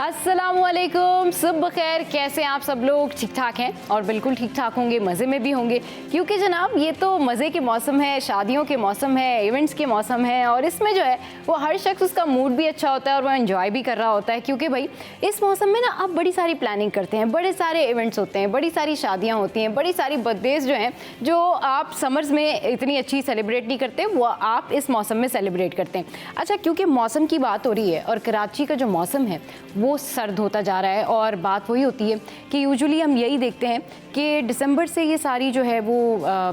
अस्सलामुअलैकुम, सुबह खैर। कैसे हैं आप सब लोग? ठीक ठाक हैं और बिल्कुल ठीक ठाक होंगे, मज़े में भी होंगे, क्योंकि जनाब ये तो मज़े के मौसम है, शादियों के मौसम है, इवेंट्स के मौसम है और इसमें जो है वो हर शख्स उसका मूड भी अच्छा होता है और वो एंजॉय भी कर रहा होता है। क्योंकि भाई इस मौसम में ना आप बड़ी सारी प्लानिंग करते हैं, बड़े सारे इवेंट्स होते हैं, बड़ी सारी शादियाँ होती हैं, बड़ी सारी बर्थडेज जो हैं जो आप समर्स में इतनी अच्छी सेलिब्रेट नहीं करते, वो आप इस मौसम में सेलिब्रेट करते हैं। अच्छा, क्योंकि मौसम की बात हो रही है और कराची का जो मौसम है वो सर्द होता जा रहा है और बात वही होती है कि यूजुअली हम यही देखते हैं कि दिसंबर से ये सारी जो है वो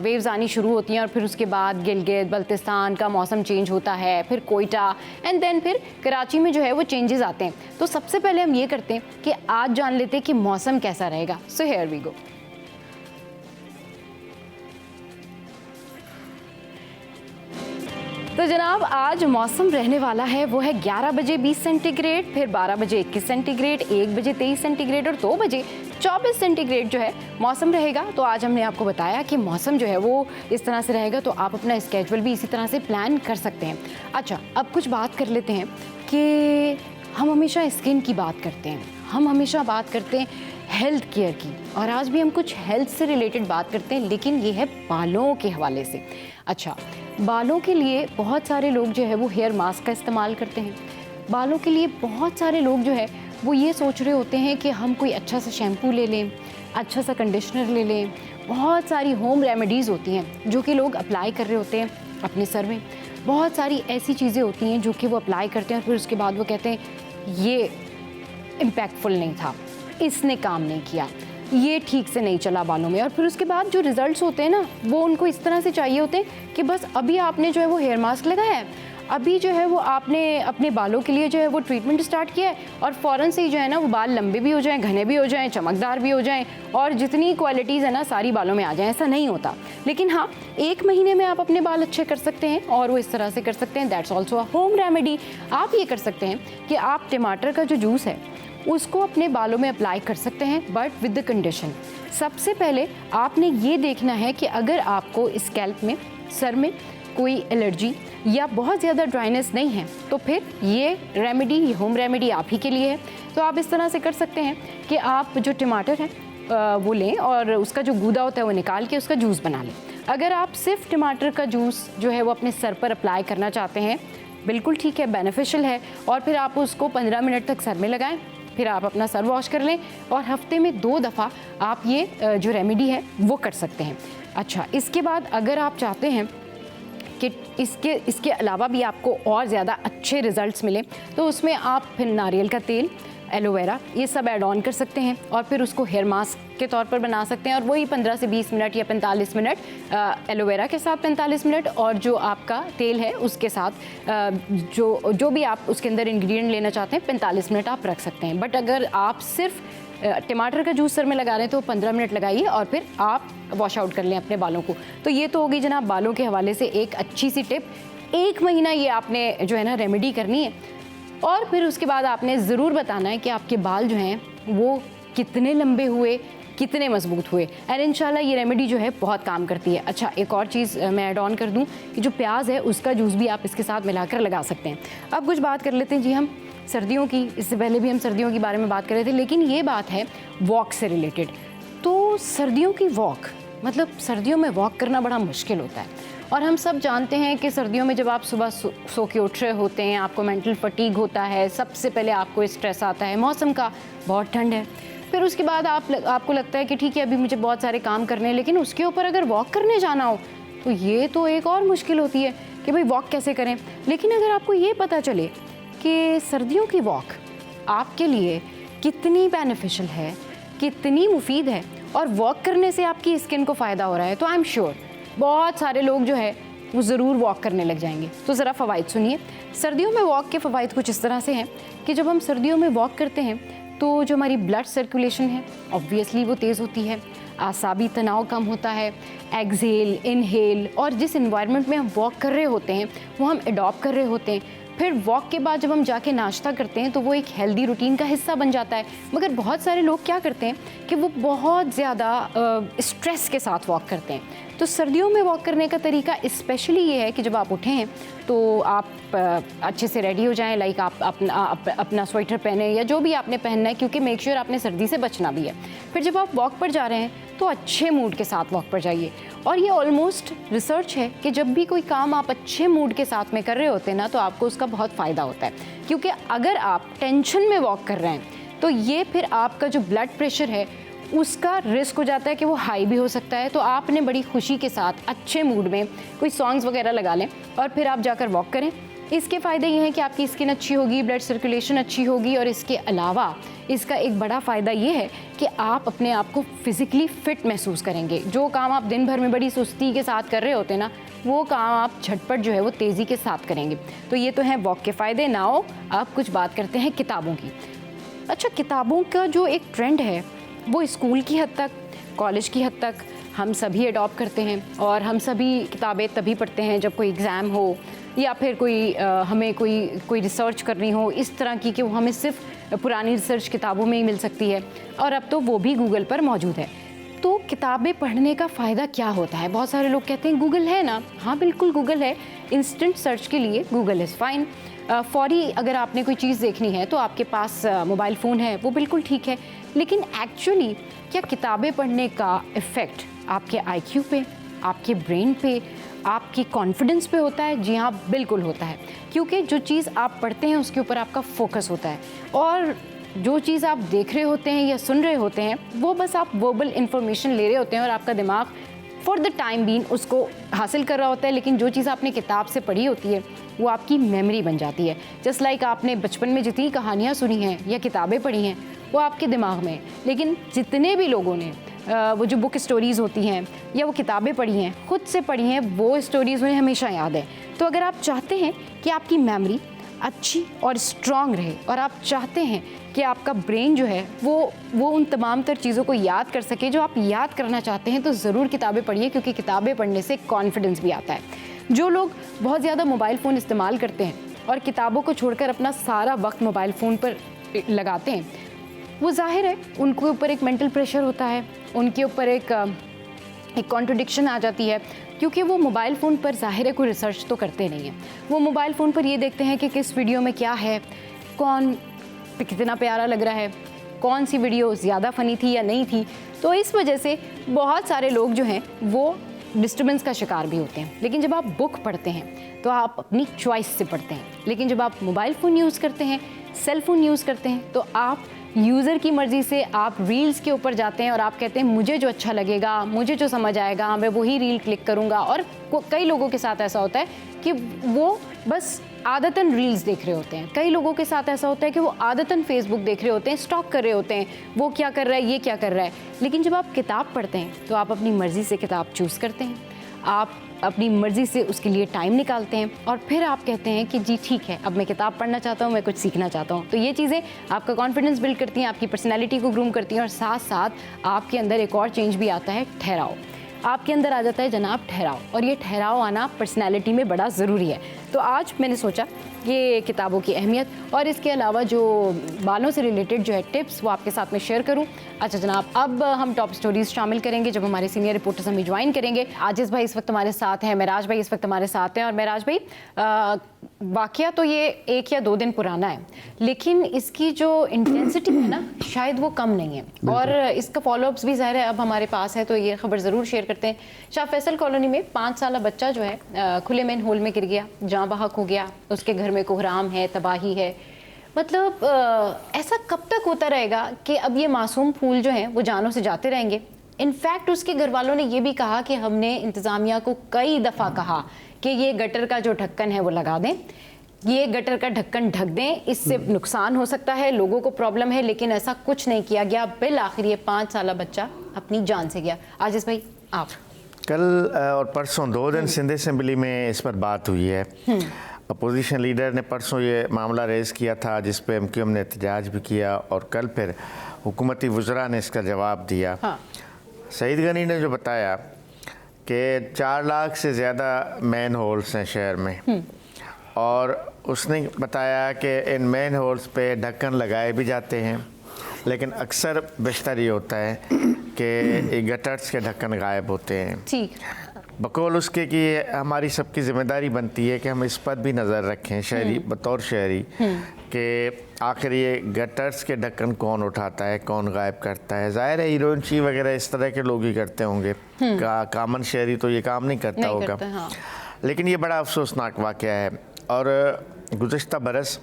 वेव्स आनी शुरू होती हैं और फिर उसके बाद गिलगित बल्तिस्तान का मौसम चेंज होता है, फिर कोयटा एंड देन फिर कराची में जो है वो चेंजेस आते हैं। तो सबसे पहले हम ये करते हैं कि आज जान लेते हैं कि मौसम कैसा रहेगा। So here we go. तो जनाब आज मौसम रहने वाला है वो है 11 बजे 20 सेंटीग्रेड, फिर 12 बजे 21 सेंटीग्रेड, 1 बजे 23 सेंटीग्रेड और 2 बजे 24 सेंटीग्रेड जो है मौसम रहेगा। तो आज हमने आपको बताया कि मौसम जो है वो इस तरह से रहेगा, तो आप अपना स्केड्यूल भी इसी तरह से प्लान कर सकते हैं। अच्छा, अब कुछ बात कर लेते हैं कि हम हमेशा स्किन की बात करते हैं, हम हमेशा बात करते हैं हेल्थ केयर की, और आज भी हम कुछ हेल्थ से रिलेटेड बात करते हैं, लेकिन ये है बालों के हवाले से। अच्छा, बालों के लिए बहुत सारे लोग जो है वो हेयर मास्क का इस्तेमाल करते हैं। बालों के लिए बहुत सारे लोग जो है वो ये सोच रहे होते हैं कि हम कोई अच्छा सा शैम्पू ले लें, अच्छा सा कंडीशनर ले लें। बहुत सारी होम रेमेडीज़ होती हैं जो कि लोग अप्लाई कर रहे होते हैं अपने सर में। बहुत सारी ऐसी चीज़ें होती हैं जो कि वो अप्लाई करते हैं और फिर उसके बाद वो कहते हैं ये इम्पैक्टफुल नहीं था, इसने काम नहीं किया, ये ठीक से नहीं चला बालों में। और फिर उसके बाद जो रिजल्ट्स होते हैं ना वो उनको इस तरह से चाहिए होते हैं कि बस अभी आपने जो है वो हेयर मास्क लगाया है, अभी जो है वो आपने अपने बालों के लिए जो है वो ट्रीटमेंट स्टार्ट किया है और फ़ौरन से ही जो है ना वो बाल लंबे भी हो जाएं, घने भी हो जाएं, चमकदार भी हो जाएं और जितनी क्वालिटीज़ है ना सारी बालों में आ जाएं। ऐसा नहीं होता। लेकिन हाँ, 1 महीने में आप अपने बाल अच्छे कर सकते हैं और वो इस तरह से कर सकते हैं। That's also a home remedy. आप ये कर सकते हैं कि आप टमाटर का जो जूस है उसको अपने बालों में अप्लाई कर सकते हैं, बट विद द कंडीशन। सबसे पहले आपने ये देखना है कि अगर आपको स्कैल्प में, सर में कोई एलर्जी या बहुत ज़्यादा ड्राइनेस नहीं है तो फिर ये रेमेडी, ये होम रेमेडी आप ही के लिए है। तो आप इस तरह से कर सकते हैं कि आप जो टमाटर है वो लें और उसका जो गूदा होता है वो निकाल के उसका जूस बना लें। अगर आप सिर्फ टमाटर का जूस जो है वो अपने सर पर अप्लाई करना चाहते हैं, बिल्कुल ठीक है, बेनिफिशियल है। और फिर आप उसको 15 मिनट तक सर में लगाएं, फिर आप अपना सर वॉश कर लें और हफ्ते में 2 दफ़ा आप ये जो रेमेडी है वो कर सकते हैं। अच्छा, इसके बाद अगर आप चाहते हैं कि इसके अलावा भी आपको और ज़्यादा अच्छे रिज़ल्ट्स मिले तो उसमें आप फिर नारियल का तेल, एलोवेरा, ये सब ऐड ऑन कर सकते हैं और फिर उसको हेयर मास्क के तौर पर बना सकते हैं। और वही 15 से 20 मिनट या 45 मिनट एलोवेरा के साथ 45 मिनट और जो आपका तेल है उसके साथ जो भी आप उसके अंदर इंग्रेडिएंट लेना चाहते हैं 45 मिनट आप रख सकते हैं। बट अगर आप सिर्फ टमाटर का जूस सर में लगा रहे हैं तो 15 मिनट लगाइए और फिर आप वॉश आउट कर लें अपने बालों को। तो ये तो होगी जनाब बालों के हवाले से एक अच्छी सी टिप। 1 महीना ये आपने जो है ना रेमेडी करनी है और फिर उसके बाद आपने ज़रूर बताना है कि आपके बाल जो हैं वो कितने लंबे हुए, कितने मजबूत हुए। एंड इंशाल्लाह ये रेमेडी जो है बहुत काम करती है। अच्छा, एक और चीज़ मैं ऐड ऑन कर दूं कि जो प्याज है उसका जूस भी आप इसके साथ मिलाकर लगा सकते हैं। अब कुछ बात कर लेते हैं जी हम सर्दियों की। इससे पहले भी हम सर्दियों के बारे में बात कर रहे थे, लेकिन ये बात है वॉक से रिलेटेड। तो सर्दियों की वॉक, मतलब सर्दियों में वॉक करना बड़ा मुश्किल होता है और हम सब जानते हैं कि सर्दियों में जब आप सुबह सो के उठ रहे होते हैं, आपको मेंटल फटीग होता है, सबसे पहले आपको स्ट्रेस आता है मौसम का, बहुत ठंड है। फिर उसके बाद आपको लगता है कि ठीक है अभी मुझे बहुत सारे काम करने हैं, लेकिन उसके ऊपर अगर वॉक करने जाना हो तो ये तो एक और मुश्किल होती है कि भाई वॉक कैसे करें। लेकिन अगर आपको ये पता चले कि सर्दियों की वॉक आपके लिए कितनी बेनिफिशियल है, कितनी मुफीद है और वॉक करने से आपकी स्किन को फ़ायदा हो रहा है, तो आई एम श्योर बहुत सारे लोग जो है वो ज़रूर वॉक करने लग जाएंगे। तो ज़रा फ़वाइद सुनिए। सर्दियों में वॉक के फ़वाइद कुछ इस तरह से हैं कि जब हम सर्दियों में वॉक करते हैं तो जो हमारी ब्लड सर्कुलेशन है ऑब्वियसली वो तेज़ होती है, आसाबी तनाव कम होता है, एक्सहेल, इनहेल, और जिस इन्वायरमेंट में हम वॉक कर रहे होते हैं वो हम अडॉप्ट कर रहे होते हैं फिर वॉक के बाद जब हम जाके नाश्ता करते हैं तो वो एक हेल्दी रूटीन का हिस्सा बन जाता है। मगर बहुत सारे लोग क्या करते हैं कि वो बहुत ज़्यादा स्ट्रेस के साथ वॉक करते हैं। तो सर्दियों में वॉक करने का तरीका स्पेशली ये है कि जब आप उठें हैं तो आप अच्छे से रेडी हो जाएं, लाइक आप अपना स्वेटर पहने या जो भी आपने पहनना है, क्योंकि मेक श्योर आपने सर्दी से बचना भी है। फिर जब आप वॉक पर जा रहे हैं तो अच्छे मूड के साथ वॉक पर जाइए। और ये ऑलमोस्ट रिसर्च है कि जब भी कोई काम आप अच्छे मूड के साथ में कर रहे होते हैं ना तो आपको उसका बहुत फ़ायदा होता है। क्योंकि अगर आप टेंशन में वॉक कर रहे हैं तो ये फिर आपका जो ब्लड प्रेशर है उसका रिस्क हो जाता है कि वो हाई भी हो सकता है। तो आपने बड़ी खुशी के साथ अच्छे मूड में कोई सॉन्ग्स वगैरह लगा लें और फिर आप जाकर वॉक करें। इसके फ़ायदे ये हैं कि आपकी स्किन अच्छी होगी, ब्लड सर्कुलेशन अच्छी होगी, और इसके अलावा इसका एक बड़ा फ़ायदा ये है कि आप अपने आप को फिज़िकली फ़िट महसूस करेंगे। जो काम आप दिन भर में बड़ी सुस्ती के साथ कर रहे होते हैं ना, वो काम आप झटपट जो है वो तेज़ी के साथ करेंगे। तो ये तो हैं वॉक के फ़ायदे। नाउ आप कुछ बात करते हैं किताबों की। अच्छा, किताबों का जो एक ट्रेंड है वो स्कूल की हद तक, कॉलेज की हद तक हम सभी अडॉप्ट करते हैं, और हम सभी किताबें तभी पढ़ते हैं जब कोई एग्ज़ाम हो या फिर हमें कोई रिसर्च करनी हो इस तरह की कि वो हमें सिर्फ पुरानी रिसर्च किताबों में ही मिल सकती है, और अब तो वो भी गूगल पर मौजूद है। तो किताबें पढ़ने का फ़ायदा क्या होता है? बहुत सारे लोग कहते हैं गूगल है ना। हाँ बिल्कुल गूगल है। इंस्टेंट सर्च के लिए गूगल इज़ फाइन। फौरी अगर आपने कोई चीज़ देखनी है तो आपके पास मोबाइल फ़ोन है, वो बिल्कुल ठीक है। लेकिन एक्चुअली क्या किताबें पढ़ने का इफ़ेक्ट आपके IQ पे, आपके ब्रेन पे, आपकी कॉन्फिडेंस पे होता है? जी हाँ, बिल्कुल होता है। क्योंकि जो चीज़ आप पढ़ते हैं उसके ऊपर आपका फोकस होता है, और जो चीज़ आप देख रहे होते हैं या सुन रहे होते हैं वो बस आप वर्बल इन्फॉर्मेशन ले रहे होते हैं और आपका दिमाग फॉर द टाइम बीन उसको हासिल कर रहा होता है। लेकिन जो चीज़ आपने किताब से पढ़ी होती है वो आपकी मेमोरी बन जाती है। जस्ट लाइक आपने बचपन में जितनी कहानियाँ सुनी हैं या किताबें पढ़ी हैं वो आपके दिमाग में है। लेकिन जितने भी लोगों ने वो जो बुक स्टोरीज़ होती हैं या वो किताबें पढ़ी हैं, खुद से पढ़ी हैं, वो स्टोरीज़ उन्हें हमेशा याद है। तो अगर आप चाहते हैं कि आपकी मेमोरी अच्छी और स्ट्रॉन्ग रहे, और आप चाहते हैं कि आपका ब्रेन जो है वो उन तमाम तर चीज़ों को याद कर सके जो आप याद करना चाहते हैं, तो ज़रूर किताबें पढ़िए, क्योंकि किताबें पढ़ने से कॉन्फिडेंस भी आता है। जो लोग बहुत ज़्यादा मोबाइल फ़ोन इस्तेमाल करते हैं और किताबों को छोड़कर अपना सारा वक्त मोबाइल फ़ोन पर लगाते हैं, वो जाहिर है उनके ऊपर एक मेंटल प्रेशर होता है, उनके ऊपर एक कॉन्ट्रडिक्शन आ जाती है, क्योंकि वो मोबाइल फ़ोन पर ज़ाहिर है कोई रिसर्च तो करते नहीं हैं। वो मोबाइल फ़ोन पर ये देखते हैं कि किस वीडियो में क्या है, कौन कितना प्यारा लग रहा है, कौन सी वीडियो ज़्यादा फ़नी थी या नहीं थी। तो इस वजह से बहुत सारे लोग जो हैं वो डिस्टर्बेंस का शिकार भी होते हैं। लेकिन जब आप बुक पढ़ते हैं तो आप अपनी चॉइस से पढ़ते हैं। लेकिन जब आप मोबाइल फ़ोन यूज़ करते हैं, सेल फ़ोन यूज़ करते हैं, तो आप यूज़र की मर्ज़ी से आप रील्स के ऊपर जाते हैं और आप कहते हैं मुझे जो अच्छा लगेगा, मुझे जो समझ आएगा, मैं वही रील क्लिक करूँगा। और कई लोगों के साथ ऐसा होता है कि वो बस आदतन रील्स देख रहे होते हैं। कई लोगों के साथ ऐसा होता है कि वो आदतन फेसबुक देख रहे होते हैं, स्टॉक कर रहे होते हैं, वो क्या कर रहा है, ये क्या कर रहा है। लेकिन जब आप किताब पढ़ते हैं तो आप अपनी मर्ज़ी से किताब चूज़ करते हैं, आप अपनी मर्ज़ी से उसके लिए टाइम निकालते हैं, और फिर आप कहते हैं कि जी ठीक है, अब मैं किताब पढ़ना चाहता हूँ, मैं कुछ सीखना चाहता हूँ। तो ये चीज़ें आपका कॉन्फिडेंस बिल्ड करती हैं, आपकी पर्सनैलिटी को ग्रूम करती हैं, और साथ साथ आपके अंदर एक और चेंज भी आता है, ठहराव। आपके अंदर आ जाता है जनाब ठहराव, और ये ठहराव आना पर्सनैलिटी में बड़ा ज़रूरी है। तो आज मैंने सोचा ये किताबों की अहमियत और इसके अलावा जो बालों से रिलेटेड जो है टिप्स वो आपके साथ में शेयर करूं। अच्छा जनाब, अब हम टॉप स्टोरीज शामिल करेंगे जब हमारे सीनियर रिपोर्टर्स हमें ज्वाइन करेंगे। आजिज़ भाई इस वक्त हमारे साथ हैं, महराज भाई इस वक्त हमारे साथ हैं। और महराज भाई, वाकया तो ये 1 या 2 दिन पुराना है, लेकिन इसकी जो इंटेंसिटी है ना शायद वो कम नहीं है, और इसका फॉलोअप्स भी ज़ाहिर है अब हमारे पास है, तो ये खबर ज़रूर शेयर करते हैं। शाह फैसल कॉलोनी में 5 साल बच्चा जो है खुले मेन होल में गिर गया, जाँ बहक हो गया, उसके घर में कोहराम है, तबाही है। मतलब ऐसा कब तक होता रहेगा कि अब ये मासूम फूल जो हैं वो जानों से जाते रहेंगे। इनफैक्ट उसके घर वालों ने ये भी कहा कि हमने इंतज़ामिया को कई दफ़ा कहा कि ये गटर का जो ढक्कन है वो लगा दें, ये गटर का ढक्कन ढक दें, इससे नुकसान हो सकता है, लोगों को प्रॉब्लम है, लेकिन ऐसा कुछ नहीं किया गया। बिल आखिर ये 5 साल बच्चा अपनी जान से गया। आजिज़ भाई आप। कल और परसों 2 दिन सिंध असेंबली में इस पर बात हुई है। अपोजिशन लीडर ने परसों ये मामला रेज़ किया था, जिस पे MQM ने एहतजाज भी किया, और कल फिर हुकूमती वज़रा ने इसका जवाब दिया। हाँ। सईद गनी ने जो बताया कि 4 लाख से ज़्यादा मैन होल्स हैं शहर में, और उसने बताया कि इन मेन होल्स पे ढक्कन लगाए भी जाते हैं, लेकिन अक्सर बेशतर ये होता है कि गटर्स के ढक्कन गायब होते हैं। ठीक। बकौल उसके कि हमारी सबकी जिम्मेदारी बनती है कि हम इस पर भी नज़र रखें शहरी, बतौर शहरी, कि आखिर ये गटर्स के ढक्कन कौन उठाता है, कौन गायब करता है। ज़ाहिर है हीरोइन ची वगैरह इस तरह के लोग ही करते होंगे, कामन शहरी तो ये काम नहीं करता होगा। हाँ। लेकिन ये बड़ा अफसोसनाक वाक़या है। और गुज़श्ता बरस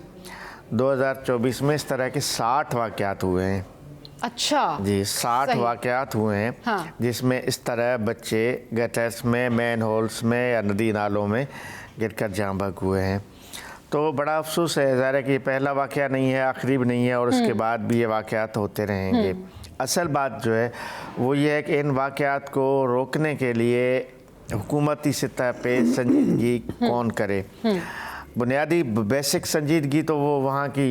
2024 में इस तरह के 60 वाक़यात हुए हैं। अच्छा जी, 60 वाक़यात हुए हैं। हाँ। जिसमें इस तरह बच्चे गटर्स में, मैन होल्स में या नदी नालों में गिरकर जाँ बहक हुए हैं। तो बड़ा अफसोस है। ज़ाहिर है कि ये पहला वाक़या नहीं है, आखिरी भी नहीं है, और उसके बाद भी ये वाक़यात होते रहेंगे। असल बात जो है वो ये है कि इन वाक़यात को रोकने के लिए हुकूमती सतह पे संजीदगी कौन करे। बुनियादी बेसिक संजीदगी तो वो वहाँ की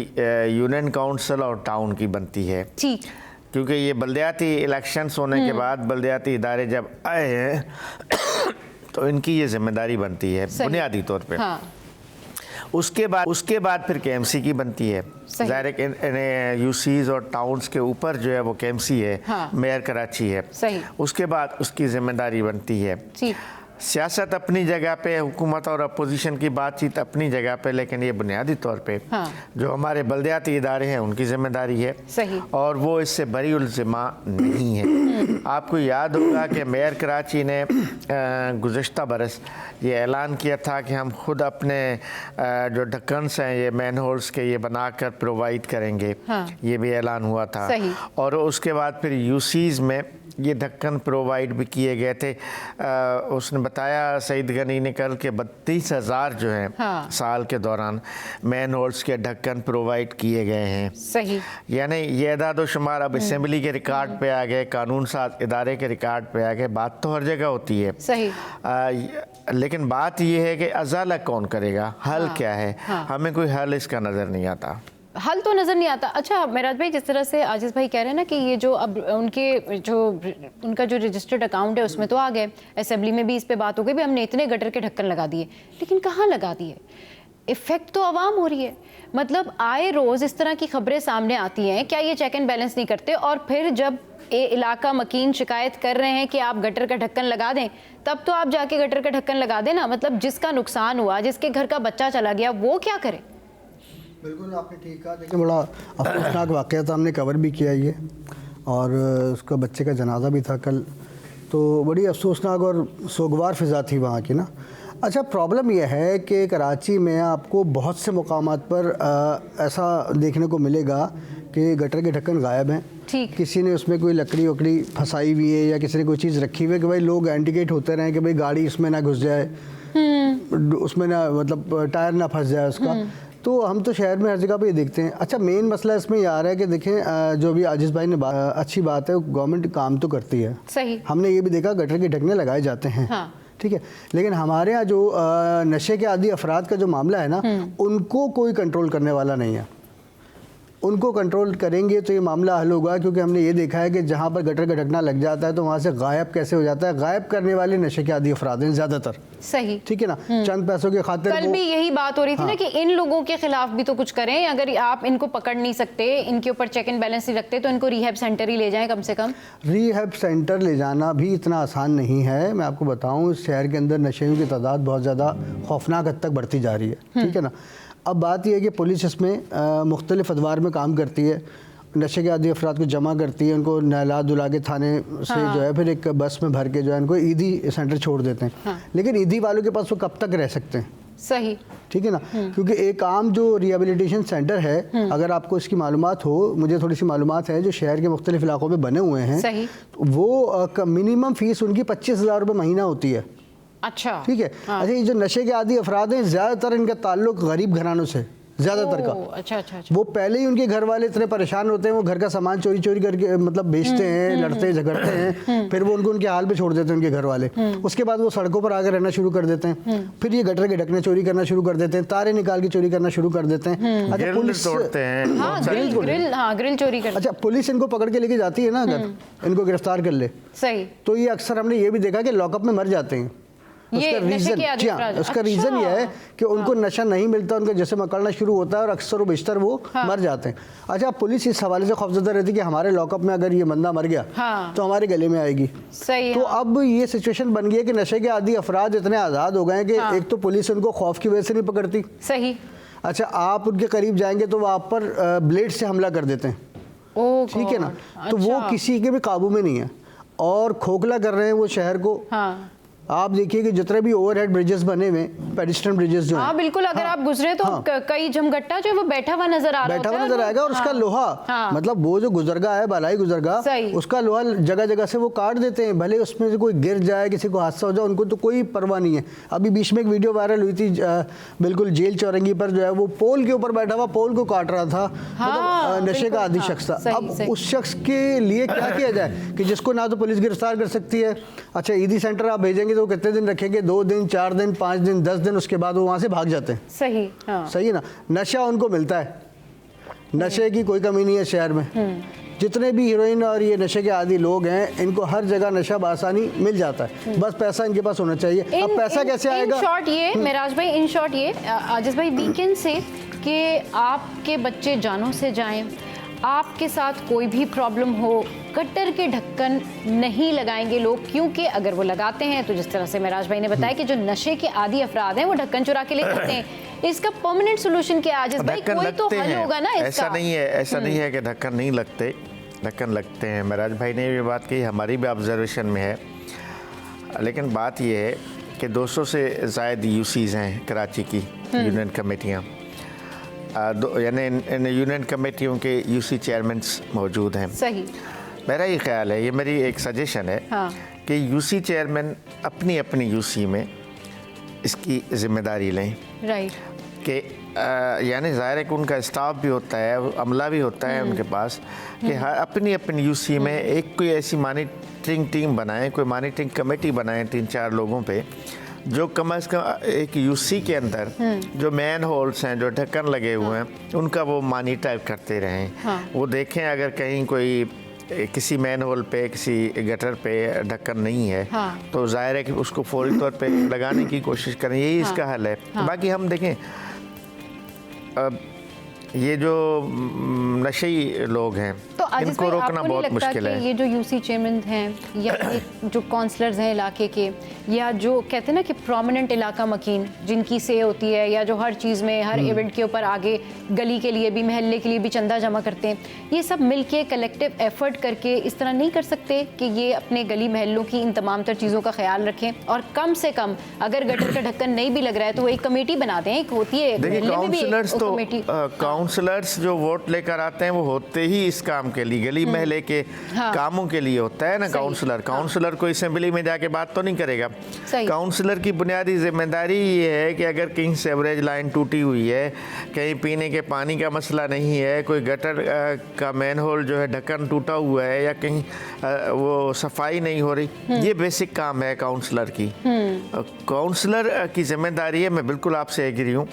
यूनियन काउंसिल और टाउन की बनती है। ठीक। क्योंकि ये बल्दियाती इलेक्शंस होने के बाद बल्दियाती इदारे जब आए हैं तो इनकी ये जिम्मेदारी बनती है बुनियादी तौर पे। हाँ। उसके बाद फिर केएमसी की बनती है। ज़ाहिर है कि यूसीज और टाउन्स के ऊपर जो है वो केएमसी है। हाँ। मेयर कराची है। सही। उसके बाद उसकी जिम्मेदारी बनती है। ठीक। सियासत अपनी जगह पे, हुकूमत और अपोजिशन की बातचीत अपनी जगह पे, लेकिन ये बुनियादी तौर पे हाँ। जो हमारे बल्दियाती इदारे हैं उनकी जिम्मेदारी है। सही। और वो इससे बरी उल ज़िम्मा नहीं है। आपको याद होगा कि मेयर कराची ने गुज़श्ता बरस ये ऐलान किया था कि हम खुद अपने जो ढक्कन्स हैं ये मैन होल्स के ये बनाकर प्रोवाइड करेंगे। हाँ। ये भी ऐलान हुआ था। सही। और उसके बाद फिर यूसीज़ में ये ढक्कन प्रोवाइड भी किए गए थे। उसने बताया सईद गनी ने कल के 32,000 जो हैं हाँ। साल के दौरान मैन होल्स के ढक्कन प्रोवाइड किए गए हैं। सही। यानी ये इदाद शुमार अब असेंबली के रिकॉर्ड पे आ गए, कानून साज इदारे के रिकॉर्ड पे आ गए। बात तो हर जगह होती है। सही। लेकिन बात ये है कि अजाला कौन करेगा, हल क्या है। हाँ। हमें कोई हल इसका नज़र नहीं आता। हल तो नज़र नहीं आता। अच्छा मेराज भाई, जिस तरह से आजिज़ भाई कह रहे हैं ना कि ये जो अब उनका जो रजिस्टर्ड अकाउंट है उसमें तो आ गए, असेंबली में भी इस पे बात हो गई भी हमने इतने गटर के ढक्कन लगा दिए, लेकिन कहाँ लगा दिए? इफ़ेक्ट तो आवाम हो रही है। मतलब आए रोज़ इस तरह की खबरें सामने आती हैं, क्या ये चेक एंड बैलेंस नहीं करते? और फिर जब इलाका मकीन शिकायत कर रहे हैं कि आप गटर का ढक्कन लगा दें, तब तो आप जाके गटर का ढक्कन लगा दें ना। मतलब जिसका नुकसान हुआ, जिसके घर का बच्चा चला गया, वो क्या करे? बिल्कुल आपने ठीक कहा। देखिए बड़ा अफसोसनाक वाक़या था, हमने कवर भी किया ये, और उसका बच्चे का जनाजा भी था कल। तो बड़ी अफसोसनाक और सोगवार फ़िज़ा थी वहाँ की ना। अच्छा, प्रॉब्लम यह है कि कराची में आपको बहुत से मुकामात पर ऐसा देखने को मिलेगा कि गटर के ढक्कन गायब हैं। ठीक। किसी ने उसमें कोई लकड़ी वकड़ी फंसाई हुई है या किसी ने कोई चीज़ रखी हुई है कि भाई लोग इंडिकेट होते रहें कि भाई गाड़ी इसमें ना घुस जाए, उसमें ना मतलब टायर ना फंस जाए उसका। तो हम तो शहर में हर जगह पे ये देखते हैं। अच्छा, मेन मसला इसमें ये आ रहा है कि देखें, जो भी आजिज़ भाई ने अच्छी बात है, गवर्नमेंट काम तो करती है। सही। हमने ये भी देखा गटर के ढकने लगाए जाते हैं। हाँ। ठीक है, लेकिन हमारे यहाँ जो नशे के आदी अफराद का जो मामला है ना, उनको कोई कंट्रोल करने वाला नहीं है। उनको कंट्रोल करेंगे तो ये मामला हल होगा, क्योंकि हमने ये देखा है कि जहाँ पर गटर का ढकना लग जाता है तो वहाँ से गायब कैसे हो जाता है। गायब करने वाले नशे के आदी अफराद हैं ज़्यादातर। सही। ठीक है ना, चंद पैसों के खातिर। कल भी यही बात हो रही थी ना कि इन लोगों के खिलाफ भी तो कुछ करें। अगर आप इनको पकड़ नहीं सकते, इनके ऊपर चेक एंड बैलेंस नहीं रखते, तो इनको रिहैब सेंटर ही ले जाएं कम से कम। रिहैब सेंटर ले जाना भी इतना आसान नहीं है। मैं आपको बताऊं, इस शहर के अंदर नशेइयों की तादाद बहुत ज़्यादा खौफनाक हद तक बढ़ती जा रही है। ठीक है ना। अब बात यह है कि पुलिस इसमें मुख्तलिफ अदवार में काम करती है, नशे के आदी अफराद को जमा करती है, उनको नहला दुला के थाने से जो है फिर एक बस में भर के जो है उनको ईदी सेंटर छोड़ देते हैं। लेकिन ईदी वालों के पास वो कब तक रह सकते हैं? सही। ठीक है ना, क्योंकि एक आम जो रिहेबिलिटेशन सेंटर है, अगर आपको इसकी मालूमात हो, मुझे थोड़ी सी मालूमात है, जो शहर के मुख्तलिफ इलाकों में बने हुए हैं, सही। वो मिनिमम फीस उनकी 25,000 रुपये महीना होती है। अच्छा। ठीक है। हाँ। अच्छा, ये जो नशे के आदी अफराद हैं, ज़्यादातर इनका ताल्लुक गरीब घरानों से, ज़्यादातर का। अच्छा अच्छा अच्छा। वो पहले ही उनके घर वाले इतने परेशान होते हैं, वो घर का सामान चोरी चोरी करके मतलब बेचते हैं, लड़ते झगड़ते हैं, फिर वो उनको उनके हाल पे छोड़ देते हैं उनके घर वाले। उसके बाद वो सड़कों पर आकर रहना शुरू कर देते हैं। फिर ये गटर के ढकने चोरी करना शुरू कर देते हैं, तारे निकाल के चोरी करना शुरू कर देते हैं। अच्छा, पुलिस तोड़ते हैं। ग्रिल चोरी करते। अच्छा, पुलिस इनको पकड़ के लेके जाती है ना, अगर इनको गिरफ्तार कर ले, सही, तो ये अक्सर हमने ये भी देखा कि लॉकअप में मर जाते हैं। ये उसका नशे के आदी रीज़न अफराद। उसका रीज़न ये है कि उनको नशा नहीं मिलता, उनका जैसे मकड़ना शुरू होता है और अक्सर व बेशतर वो मर जाते हैं। अच्छा, पुलिस इस हवाले से खौफजदा रहती है कि हमारे लॉकअप में अगर ये बंदा मर गया तो हमारे गले में आएगी। सही। तो अब ये सिचुएशन बन गई है कि नशे के आदी अफराद इतने आज़ाद हो गए हैं कि एक तो पुलिस उनको खौफ की वजह से नहीं पकड़ती। सही। अच्छा, आप उनके करीब जाएंगे तो वो आप पर ब्लेड से हमला कर देते हैं, ठीक है ना। तो वो किसी के भी काबू में नहीं है और खोखला कर रहे हैं वो शहर को। आप देखिए कि जितने भी ओवरहेड ब्रिजेस बने हुए, पेडिस्ट्रियन ब्रिजेस जो हैं, बिल्कुल, अगर आप गुजरे तो कई जमगट्टा जो है वो बैठा हुआ नजर आ रहा बैठा हुआ नजर आएगा और उसका लोहा, मतलब वो जो गुजरगा है, बालाई गुजरगा, उसका लोहा जगह जगह से वो काट देते हैं, भले उसमें से कोई गिर जाए, किसी को हादसा हो जाए, उनको तो कोई परवाह नहीं है। अभी बीच में एक वीडियो वायरल हुई थी, बिल्कुल जेल चौरंगी पर जो है वो पोल के ऊपर बैठा हुआ पोल को काट रहा था, मतलब नशे का आदी शख्स था। अब उस शख्स के लिए क्या किया जाए कि जिसको ना तो पुलिस गिरफ्तार कर सकती है। अच्छा, ईदी सेंटर आप भेजेंगे तो कितने दिन रखेंगे? 2 दिन, 4 दिन, 5 दिन, 10 दिन, उसके बाद वो वहाँ से भाग जाते हैं। सही। सही है ना। नशा उनको मिलता है, नशे की कोई कमी नहीं है शहर में। जितने भी हीरोइन और ये नशे के आदी लोग हैं, इनको हर जगह नशा बासानी मिल जाता है, बस पैसा इनके पास होना चाहिए। अब पैसा कैसे आएगा? इन शॉर्ट ये मेराज भाई, इन शॉर्ट ये आजिज भाई, वीकेंड से कि आपके बच्चे जानों से जाएं, आपके साथ कोई भी प्रॉब्लम हो, गटर के ढक्कन नहीं लगाएंगे लोग, क्योंकि अगर वो लगाते हैं तो जिस तरह से मेराज भाई ने बताया कि जो नशे के आदी अफराद हैं वो ढक्कन चुरा के ले जाते हैं। इसका परमानेंट सोल्यूशन क्या है आजिज भाई? कोई तो हल होगा ना इसका। ऐसा नहीं है कि ढक्कन नहीं लगते, ढक्कन लगते हैं। मेराज भाई ने ये बात कही, हमारी भी ऑब्जर्वेशन में है। लेकिन बात ये है कि 200 से ज़ायद यूसीज़ हैं कराची की यूनियन कमेटियाँ, यानी इन यूनियन कमेटियों के यूसी चेयरमैन मौजूद हैं। सही। मेरा ये ख्याल है, ये मेरी एक सजेशन है कि यूसी चेयरमैन अपनी अपनी यूसी में इसकी जिम्मेदारी लें। राइट। कि यानी ज़ाहिर है कि उनका स्टाफ भी होता है, अमला भी होता है उनके पास, कि अपनी अपनी यूसी में एक कोई ऐसी मॉनिटरिंग टीम बनाएं, कोई मॉनिटरिंग कमेटी बनाएं 3-4 लोगों पे, जो कम अज़ कम एक यूसी के अंदर जो मैन होल्स हैं, जो ढक्कन लगे हुए हैं, उनका वो मॉनिटर करते रहें। वो देखें अगर कहीं कोई किसी मैन होल पे, किसी गटर पे ढक्कन नहीं है तो जाहिर है कि उसको फौरी तौर पे लगाने की कोशिश करें, यही इसका हल है। बाकी हम देखें, अब ये जो नशे लोग हैं, तो इनको रोकना बहुत मुश्किल है। ये जो यूसी चेयरमैन हैं या ये जो काउंसलर्स हैं इलाके के, या जो कहते हैं ना कि प्रोमिनेंट इलाका मकीन जिनकी से होती है, या जो हर चीज़ में, हर इवेंट के ऊपर आगे गली के लिए भी, महल्ले के लिए भी चंदा जमा करते हैं, ये सब मिल के कलेक्टिव एफर्ट करके इस तरह नहीं कर सकते कि ये अपने गली महल्लों की इन तमाम तर चीज़ों का ख्याल रखें, और कम से कम अगर गटर का ढक्कन नहीं भी लग रहा है तो वो एक कमेटी बनाते हैं, एक होती है, काउंसलर्स जो वोट लेकर आते हैं वो होते ही इस काम के लिए, गली महल्ले के कामों के लिए होता है ना। काउंसलर कोई असेंबली में जाके बात तो नहीं करेगा। काउंसलर की बुनियादी जिम्मेदारी ये है कि अगर कहीं सेवरेज लाइन टूटी हुई है, कहीं पीने के पानी का मसला नहीं है, कोई गटर का मैन होल जो है ढक्कन टूटा हुआ है, या कहीं वो सफाई नहीं हो रही, ये बेसिक काम है काउंसलर की। काउंसलर की जिम्मेदारी है, मैं बिल्कुल आपसे एग्री हूँ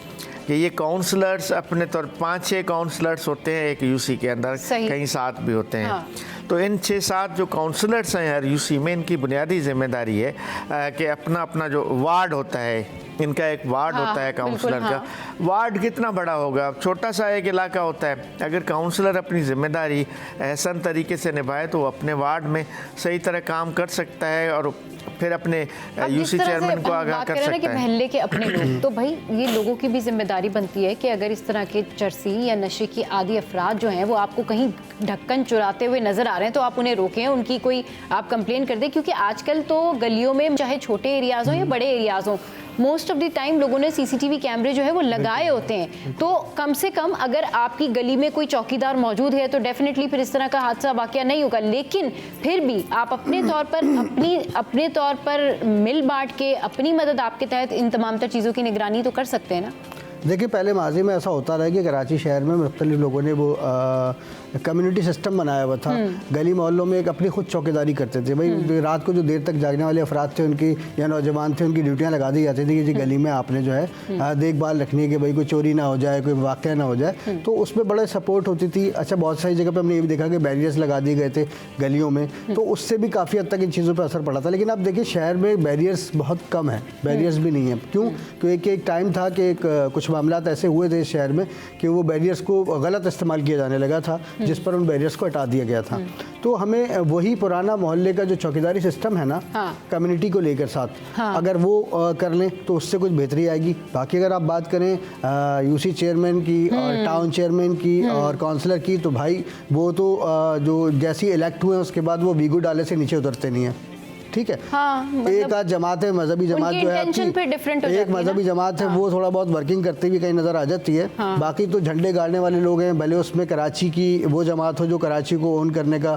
कि ये काउंसलर्स अपने तौर 5-6 काउंसलर्स होते हैं एक यूसी के अंदर, कहीं 7 भी होते हैं। तो इन 6-7 जो काउंसलर्स हैं हर यूसी में, इनकी बुनियादी जिम्मेदारी है कि अपना अपना जो वार्ड होता है, इनका एक वार्ड होता है काउंसलर का। वार्ड कितना बड़ा होगा, छोटा सा एक इलाका होता है। अगर काउंसलर अपनी जिम्मेदारी एहसन तरीके से निभाए तो वो अपने वार्ड में सही तरह काम कर सकता है और फिर अपने यूसी चेयरमैन को आगाह कर सकता है कि महल्ले के अपने लोग। तो भाई ये लोगों की भी जिम्मेदारी बनती है कि अगर इस तरह के चरसी या नशे की आदी अफराद जो हैं वो आपको कहीं ढक्कन चुराते हुए नजर आ रहे हैं तो आप उन्हें रोकें, उनकी कोई आप कंप्लेन कर दें, क्योंकि आजकल तो गलियों में चाहे छोटे एरियाज हों या बड़े एरियाज हों, मोस्ट ऑफ द टाइम लोगों ने सीसीटीवी कैमरे जो है वो लगाए होते हैं। तो कम से कम अगर आपकी गली में कोई चौकीदार मौजूद है तो डेफिनेटली फिर इस तरह का हादसा वाकया नहीं होगा। लेकिन फिर भी आप अपने तौर पर मिल बांट के अपनी मदद आपके तहत इन तमाम तर चीज़ों की निगरानी तो कर सकते हैं ना। देखिए, पहले माजी में ऐसा होता रहा कि कराची शहर में मुख्तलिफ लोगों ने वो कम्युनिटी सिस्टम बनाया हुआ था। गली मोहल्लों में एक अपनी खुद चौकीदारी करते थे। भाई रात को जो देर तक जागने वाले अफराद थे उनकी या नौजवान थे, उनकी ड्यूटियाँ लगा दी जाती थी कि जी गली में आपने जो है देखभाल रखनी है कि भाई कोई चोरी ना हो जाए, कोई वाक़या ना हो जाए। तो उसमें बड़ा सपोर्ट होती थी। अच्छा, बहुत सारी जगह पर हमने ये भी देखा कि बैरियर्स लगा दिए गए थे गलियों में, तो उससे भी काफ़ी हद तक इन चीज़ों पर असर पड़ा था। लेकिन अब देखिए शहर में बैरियर्स बहुत कम है, बैरियर्स भी नहीं है। क्यों? क्योंकि एक टाइम था कि कुछ मामला ऐसे हुए थे इस शहर में कि वो बैरियर्स को गलत इस्तेमाल किया जाने लगा था, जिस पर उन बैरियर्स को हटा दिया गया था। तो हमें वही पुराना मोहल्ले का जो चौकीदारी सिस्टम है ना, कम्युनिटी को लेकर साथ, अगर वो कर लें तो उससे कुछ बेहतरी आएगी। बाकी अगर आप बात करें यूसी चेयरमैन की और टाउन चेयरमैन की और काउंसलर की, तो भाई वो तो जो जैसी इलेक्ट हुए उसके बाद वो वीगो डाले से नीचे उतरते नहीं हैं। ठीक है, मतलब एक आध जमात है, मजहबी जमात जो है एक मजहबी जमात है, वो थोड़ा बहुत वर्किंग करती हुई कहीं नज़र आ जाती है। बाकी तो झंडे गाड़ने वाले लोग हैं, भले उसमें कराची की वो जमात हो जो कराची को ओन करने का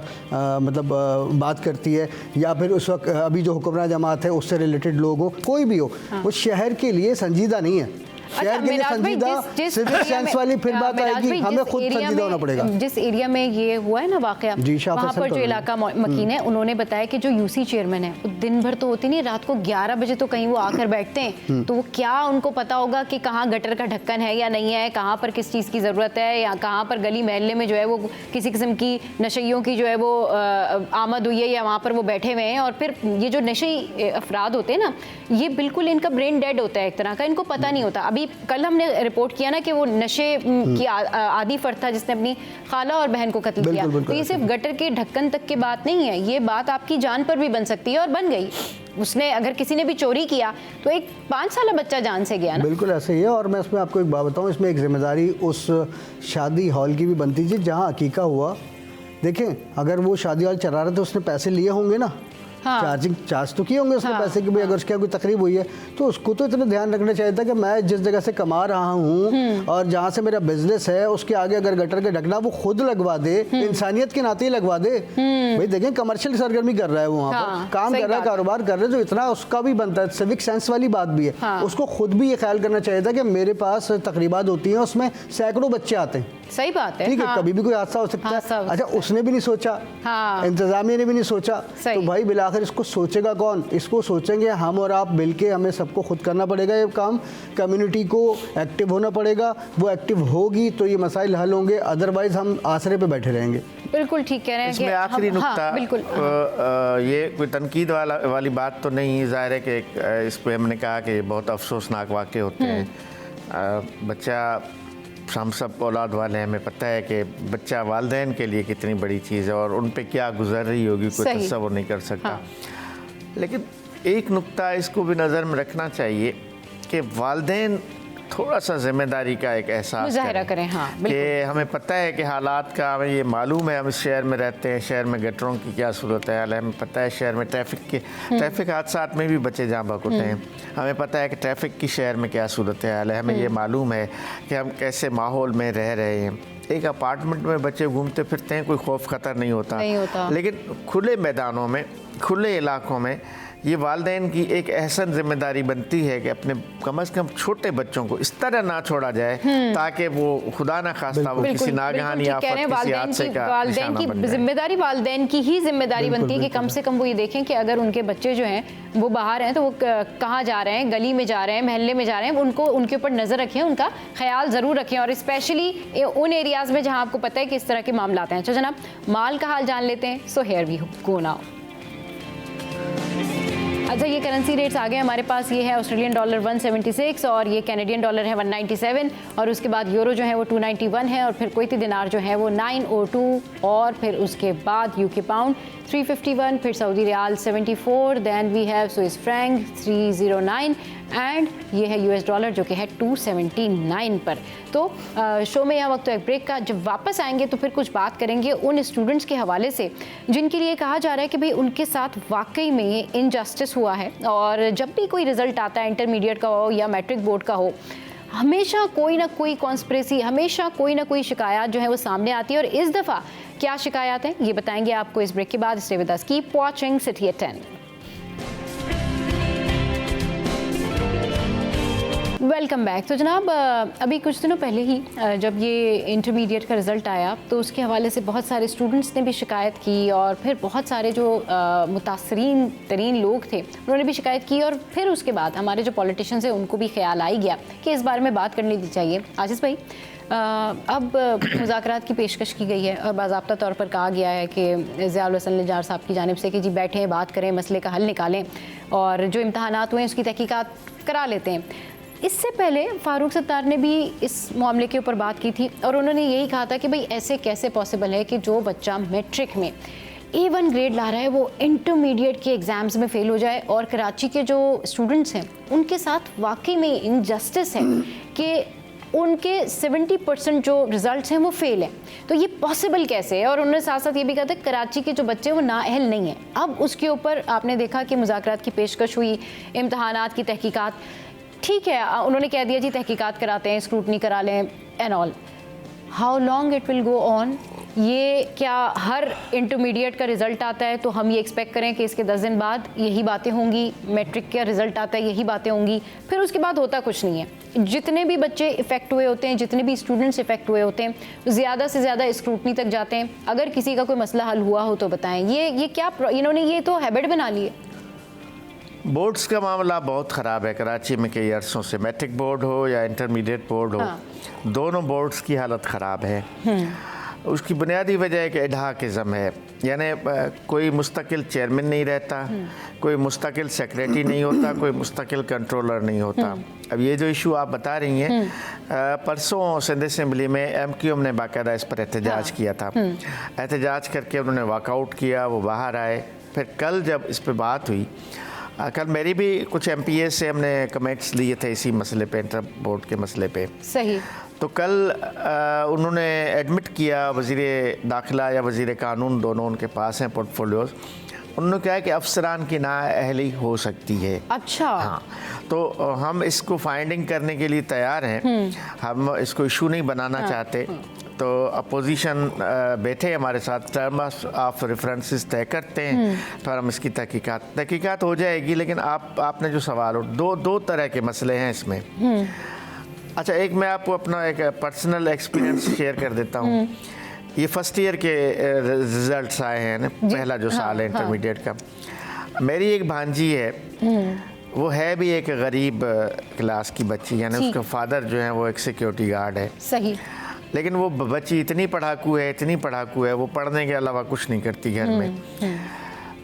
मतलब बात करती है, या फिर उस वक्त अभी जो हुक्मरान जमात है उससे रिलेटेड लोग हो, कोई भी हो, वो शहर के लिए संजीदा नहीं है। शहर के लिए संजीदा सिविक सेंस वाली फिर बात आएगी, हमें खुद संजीदा होना पड़ेगा। जिस एरिया में ये हुआ है ना वाकया, वहाँ पर जो इलाका मकीन है, उन्होंने बताया कि जो यूसी चेयरमैन है वो दिन भर तो होती नहीं, रात को 11 बजे तो कहीं वो आकर बैठते हैं। तो वो क्या उनको पता होगा कि कहाँ गटर का ढक्कन है या नहीं है, कहाँ पर किस चीज़ की ज़रूरत है, या कहाँ पर गली महल्ले में जो है वो किसी किस्म की नशइयों की जो है वो आमद हुई है या वहाँ पर वो बैठे हुए हैं। और फिर ये जो नशई अफराद होते हैं ना, ये बिल्कुल इनका ब्रेन डेड होता है एक तरह का, इनको पता नहीं होता। अभी कल हमने रिपोर्ट किया ना कि वो नशे की आदी फर्द था जिसने अपनी खाला और बहन को कत्ल किया। तो ये सिर्फ गटर के ढक्कन तक की बात नहीं है, ये बात आपकी जान पर भी बन सकती है और बन गई। उसने अगर किसी ने भी चोरी किया तो एक 5 साल बच्चा जान से गया ना। बिल्कुल ऐसे ही है। और मैं इसमें आपको एक बात बताऊं, इसमें एक जिम्मेदारी उस शादी हॉल की भी बनती थी जहाँ अकीका हुआ। देखें, अगर वो शादी हॉल चला रहा था, उसने पैसे लिए होंगे ना, चार्ज तो किए होंगे उसने पैसे की। भाई अगर उसके कोई तकरीब हुई है तो उसको तो इतना ध्यान रखना चाहिए था कि मैं जिस जगह से कमा रहा हूँ और जहाँ से मेरा बिजनेस है उसके आगे अगर गटर के ढकना वो खुद लगवा दे, इंसानियत के नाते ही लगवा दे। भाई देखें, कमर्शियल सरगर्मी कर रहा है वो, वहाँ पर काम कर रहा है, कारोबार कर रहा है, तो इतना उसका भी बनता है। सिविक सेंस वाली बात भी है। उसको खुद भी ये ख्याल करना चाहिए था कि मेरे पास तकरीबात होती हैं, उसमें सैकड़ों बच्चे आते हैं। सही बात है, ठीक है, कभी भी कोई हादसा हो सकता है। अच्छा, उसने भी नहीं सोचा, इंतजामिया ने भी नहीं सोचा, तो भाई बिलाखिर इसको सोचेगा कौन? इसको सोचेंगे हम और आप मिलके, हमें सबको खुद करना पड़ेगा ये काम। कम्युनिटी को एक्टिव होना पड़ेगा, वो एक्टिव होगी तो ये मसाइल हल होंगे, अदरवाइज हम आसरे पे बैठे रहेंगे। बिल्कुल ठीक कह रहे हैं। इसमें आखिरी नुक्ता, बिल्कुल ये कोई तनकीद वाली बात तो नहीं, ज़ाहिर है कि इस पर हमने कहा कि बहुत अफसोसनाक वाक़े होते हैं। बच्चा, हम सब औलाद वाले हैं, हमें पता है कि बच्चा वालिदैन के लिए कितनी बड़ी चीज़ है और उन पे क्या गुजर रही होगी कोई तस्वर नहीं कर सकता। लेकिन एक नुक्ता इसको भी नज़र में रखना चाहिए कि वालिदैन थोड़ा सा जिम्मेदारी का एक एहसास मुजाहिरा करें। कि हमें पता है कि हालात का, हमें ये मालूम है, हम इस शहर में रहते हैं, शहर में गटरों की क्या सूरत हाल है, हमें पता है शहर में ट्रैफिक हादसात में भी बच्चे जाँ बहक होते हैं, हमें पता है कि ट्रैफिक की शहर में क्या सूरत हाल है, हमें ये मालूम है कि हम कैसे माहौल में रह रहे हैं। एक अपार्टमेंट में बच्चे घूमते फिरते हैं, कोई खौफ खतर नहीं होता। लेकिन खुले मैदानों में, खुले इलाकों में ये वालिदैन की एक अहसन जिम्मेदारी बनती है कि अपने कम से कम छोटे बच्चों को इस तरह ना छोड़ा जाए ताकि वो खुदा ना खास्ता वो किसी नागहानी आफत, किसी हादसे का वालिदैन की जिम्मेदारी, वालिदैन की ही जिम्मेदारी बनती है कि कम से कम वो ये देखें कि अगर उनके बच्चे जो हैं वो बाहर हैं तो वो कहाँ जा रहे हैं, गली में जा रहे हैं, महल्ले में जा रहे हैं, उनको उनके ऊपर नज़र रखें, उनका ख्याल ज़रूर रखें। और स्पेशली उन एरियाज़ में जहाँ आपको पता है कि इस तरह के मामला हैं। तो जनाब, माल का हाल जान लेते हैं। So here we go now. अच्छा, ये करेंसी रेट्स आ गए हमारे पास। ये है ऑस्ट्रेलियन डॉलर 176 और ये कैनेडियन डॉलर है 197 और उसके बाद यूरो जो है वो 291 है और फिर कुवैती दिनार जो है वो 902 और फिर उसके बाद यूके पाउंड 351, फिर Saudi riyal 74, then we have Swiss franc 309 and ये है यूएस डॉलर जो कि है 279 पर। तो शो में यह वक्त तो एक ब्रेक का। जब वापस आएंगे तो फिर कुछ बात करेंगे उन स्टूडेंट्स के हवाले से जिनके लिए कहा जा रहा है कि भाई उनके साथ वाकई में ये इनजस्टिस हुआ है। और जब भी कोई रिज़ल्ट आता है, इंटरमीडिएट का हो या मैट्रिक बोर्ड का हो, हमेशा कोई ना कोई कॉन्स्पिरेसी, हमेशा कोई ना कोई शिकायत जो है वो सामने आती है। और इस दफ़ा क्या शिकायत है ये बताएंगे आपको इस ब्रेक के बाद। Stay with us, keep watching City at 10। Welcome back. तो जनाब अभी कुछ दिनों पहले ही जब ये इंटरमीडिएट का रिज़ल्ट आया तो उसके हवाले से बहुत सारे स्टूडेंट्स ने भी शिकायत की और फिर बहुत सारे जो मुतासरीन तरीन लोग थे उन्होंने भी शिकायत की और फिर उसके बाद हमारे जो पॉलिटिशियंस हैं उनको भी ख्याल आ ही गया कि इस बारे में बात करनी चाहिए। आजिज़ भाई, अब मुज़ाकरात की पेशकश की गई है और बाज़ाब्ता तौर पर कहा गया है कि ज़ियाउल हसन निजार साहब की जानिब से कि जी बैठें, बात करें, मसले का हल निकालें और जो इम्तहानात हुए हैं उसकी तहकीकात करा लेते हैं। इससे पहले फ़ारूक सत्तार ने भी इस मामले के ऊपर बात की थी और उन्होंने यही कहा था कि भाई ऐसे कैसे पॉसिबल है कि जो बच्चा मैट्रिक में A1 ग्रेड ला रहा है वो इंटरमीडिएट के एग्ज़ाम्स में फ़ेल हो जाए। और कराची के जो स्टूडेंट्स हैं उनके साथ वाकई में इनजस्टिस है कि उनके 70% जो रिज़ल्ट्स हैं वो फेल हैं। तो ये पॉसिबल कैसे है? और उन्होंने साथ साथ ये भी कहा था कराची के जो बच्चे वो नाअहल नहीं हैं। अब उसके ऊपर आपने देखा कि मुज़ाकरात की पेशकश हुई, इम्तहानात की तहकीकात, ठीक है, उन्होंने कह दिया जी तहकीकात कराते हैं, स्क्रूटनी करा लें and all. How long it will go on? ये क्या हर इंटरमीडिएट का रिज़ल्ट आता है तो हम ये एक्सपेक्ट करें कि इसके 10 दिन बाद यही बातें होंगी, मैट्रिक का रिज़ल्ट आता है यही बातें होंगी, फिर उसके बाद होता कुछ नहीं है। जितने भी बच्चे इफ़ेक्ट हुए होते हैं, जितने भी स्टूडेंट्स इफ़ेक्ट हुए होते हैं, ज़्यादा से ज़्यादा स्क्रूटनी तक जाते हैं। अगर किसी का कोई मसला हल हुआ हो तो बताएं। ये क्या इन्होंने ये तो हैबिट बना ली है। बोर्ड्स का मामला बहुत ख़राब है कराची में कई अरसों से, मैट्रिक बोर्ड हो या इंटरमीडिएट बोर्ड हो, दोनों बोर्ड्स की हालत ख़राब है। उसकी बुनियादी वजह एक एडहाकिज़म है, यानी कोई मुस्तकिल चेयरमैन नहीं रहता, कोई मुस्तकिल सेक्रेटरी नहीं होता, कोई मुस्तकिल कंट्रोलर नहीं होता। अब ये जो इशू आप बता रही हैं, परसों सिंध असम्बली में MQM ने बाकायदा इस पर एहतजाज किया था। एहतजाज करके उन्होंने वॉकआउट किया, वो बाहर आए। फिर कल जब इस पर बात हुई, कल मेरी भी कुछ MPA से हमने कमेंट्स लिए थे इसी मसले पे, इंटर बोर्ड के मसले पे। सही। तो कल उन्होंने एडमिट किया, वज़ीर दाखिला या वज़ीर कानून दोनों उनके पास हैं पोर्टफोलियोज़, उन्होंने कहा कि अफसरान की नाअहली हो सकती है। अच्छा। हाँ, तो हम इसको फाइंडिंग करने के लिए तैयार हैं, हम इसको इशू नहीं बनाना चाहते। तो अपोजिशन बैठे हमारे साथ, टर्म्स ऑफ रेफरेंसेस तय करते हैं, फिर हम इसकी तहकीकात हो जाएगी। लेकिन आपने जो सवाल हो, दो तरह के मसले हैं इसमें। अच्छा, एक मैं आपको अपना एक पर्सनल एक्सपीरियंस शेयर कर देता हूँ। ये फर्स्ट ईयर के रिजल्ट्स आए हैं ना, पहला जो साल है इंटरमीडिएट का। मेरी एक भांजी है, वो है भी एक गरीब क्लास की बच्ची, यानी उसका फादर जो है वो एक सिक्योरिटी गार्ड है। सही। लेकिन वो बच्ची इतनी पढ़ाकू है, वो पढ़ने के अलावा कुछ नहीं करती घर में।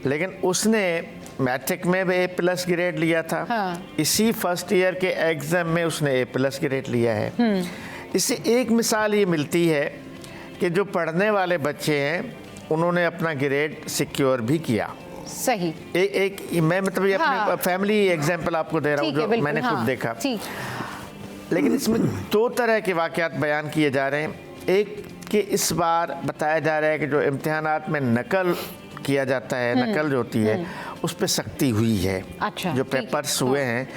लेकिन उसने मैट्रिक में भी A+ ग्रेड लिया था। इसी फर्स्ट ईयर के एग्ज़ाम में उसने A+ ग्रेड लिया है। इससे एक मिसाल ये मिलती है कि जो पढ़ने वाले बच्चे हैं उन्होंने अपना ग्रेड सिक्योर भी किया। सही। मैं मतलब ये अपने फैमिली एग्जाम्पल आपको दे रहा हूँ जो मैंने खुद देखा। लेकिन इसमें दो तरह के वाक़यात बयान किए जा रहे हैं। एक कि इस बार बताया जा रहा है कि जो इम्तिहानात में नकल किया जाता है, नकल जो होती है उस पर सख्ती हुई है। अच्छा, जो पेपर्स हुए हैं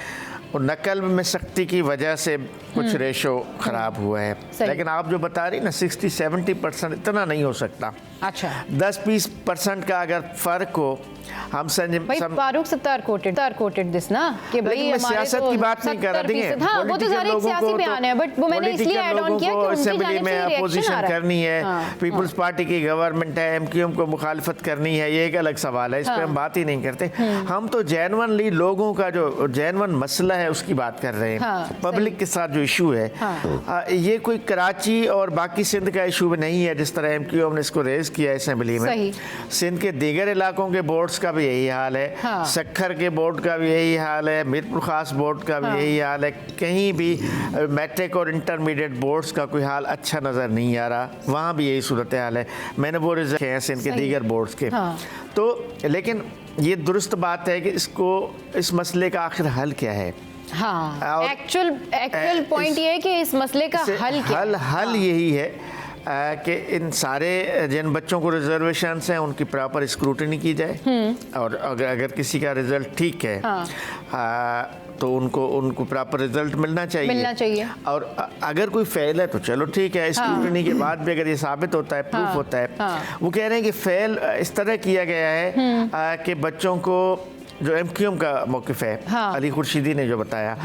और नकल में सख्ती की वजह से कुछ रेशो ख़राब हुआ है। लेकिन आप जो बता रही ना 60-70% इतना नहीं हो सकता। अच्छा, 10-20% का अगर फ़र्क हो, हम फारूक सत्तार कोटेड दिस ना कि भाई मैं सियासत की बात नहीं कर रही है। हाँ, वो तो सारे सियासी बयान है, बट वो मैंने इसलिए ऐड ऑन किया कि असेंबली में अपोजिशन करनी है, पीपल्स पार्टी की गवर्नमेंट है, MQM को मुखालफत करनी है, ये एक अलग सवाल है, इस पर हम बात ही नहीं करते। हम तो जेन्युइनली लोगों का जो जेन्युइन मसला है उसकी बात कर रहे हैं। पब्लिक के साथ जो इशू है, ये कोई कराची और बाकी सिंध का इशू नहीं है जिस तरह MQM ने इसको रेज किया असेंबली में। सिंध के दीगर इलाकों के बोर्ड्स का भी यही हाल है, सक्खर के बोर्ड का भी यही हाल है, मीरपुर खास बोर्ड का भी यही हाल है। कहीं भी मैट्रिक और इंटरमीडिएट बोर्ड्स का कोई हाल अच्छा नज़र नहीं आ रहा, वहाँ भी यही सूरत हाल है। मैंने वो रिजल्ट हैं सिंध के दीगर बोर्ड्स के। तो लेकिन ये दुरुस्त बात है कि इस मसले का आखिर हल क्या है। हाँ, एक्चुअल पॉइंट ये है कि इस मसले का हल यही है कि इन सारे जिन बच्चों को रिजर्वेशंस हैं उनकी प्रॉपर स्क्रूटनी की जाए, और अगर किसी का रिजल्ट ठीक है तो उनको प्रॉपर रिजल्ट मिलना चाहिए। और अगर कोई फेल है तो चलो ठीक है, स्क्रूटनी के बाद भी अगर ये साबित होता है, प्रूफ होता है। वो कह रहे हैं कि फेल इस तरह किया गया है कि बच्चों को जो MQM का मौक़िफ़ है, हाँ। अली खुर्शीदी ने जो बताया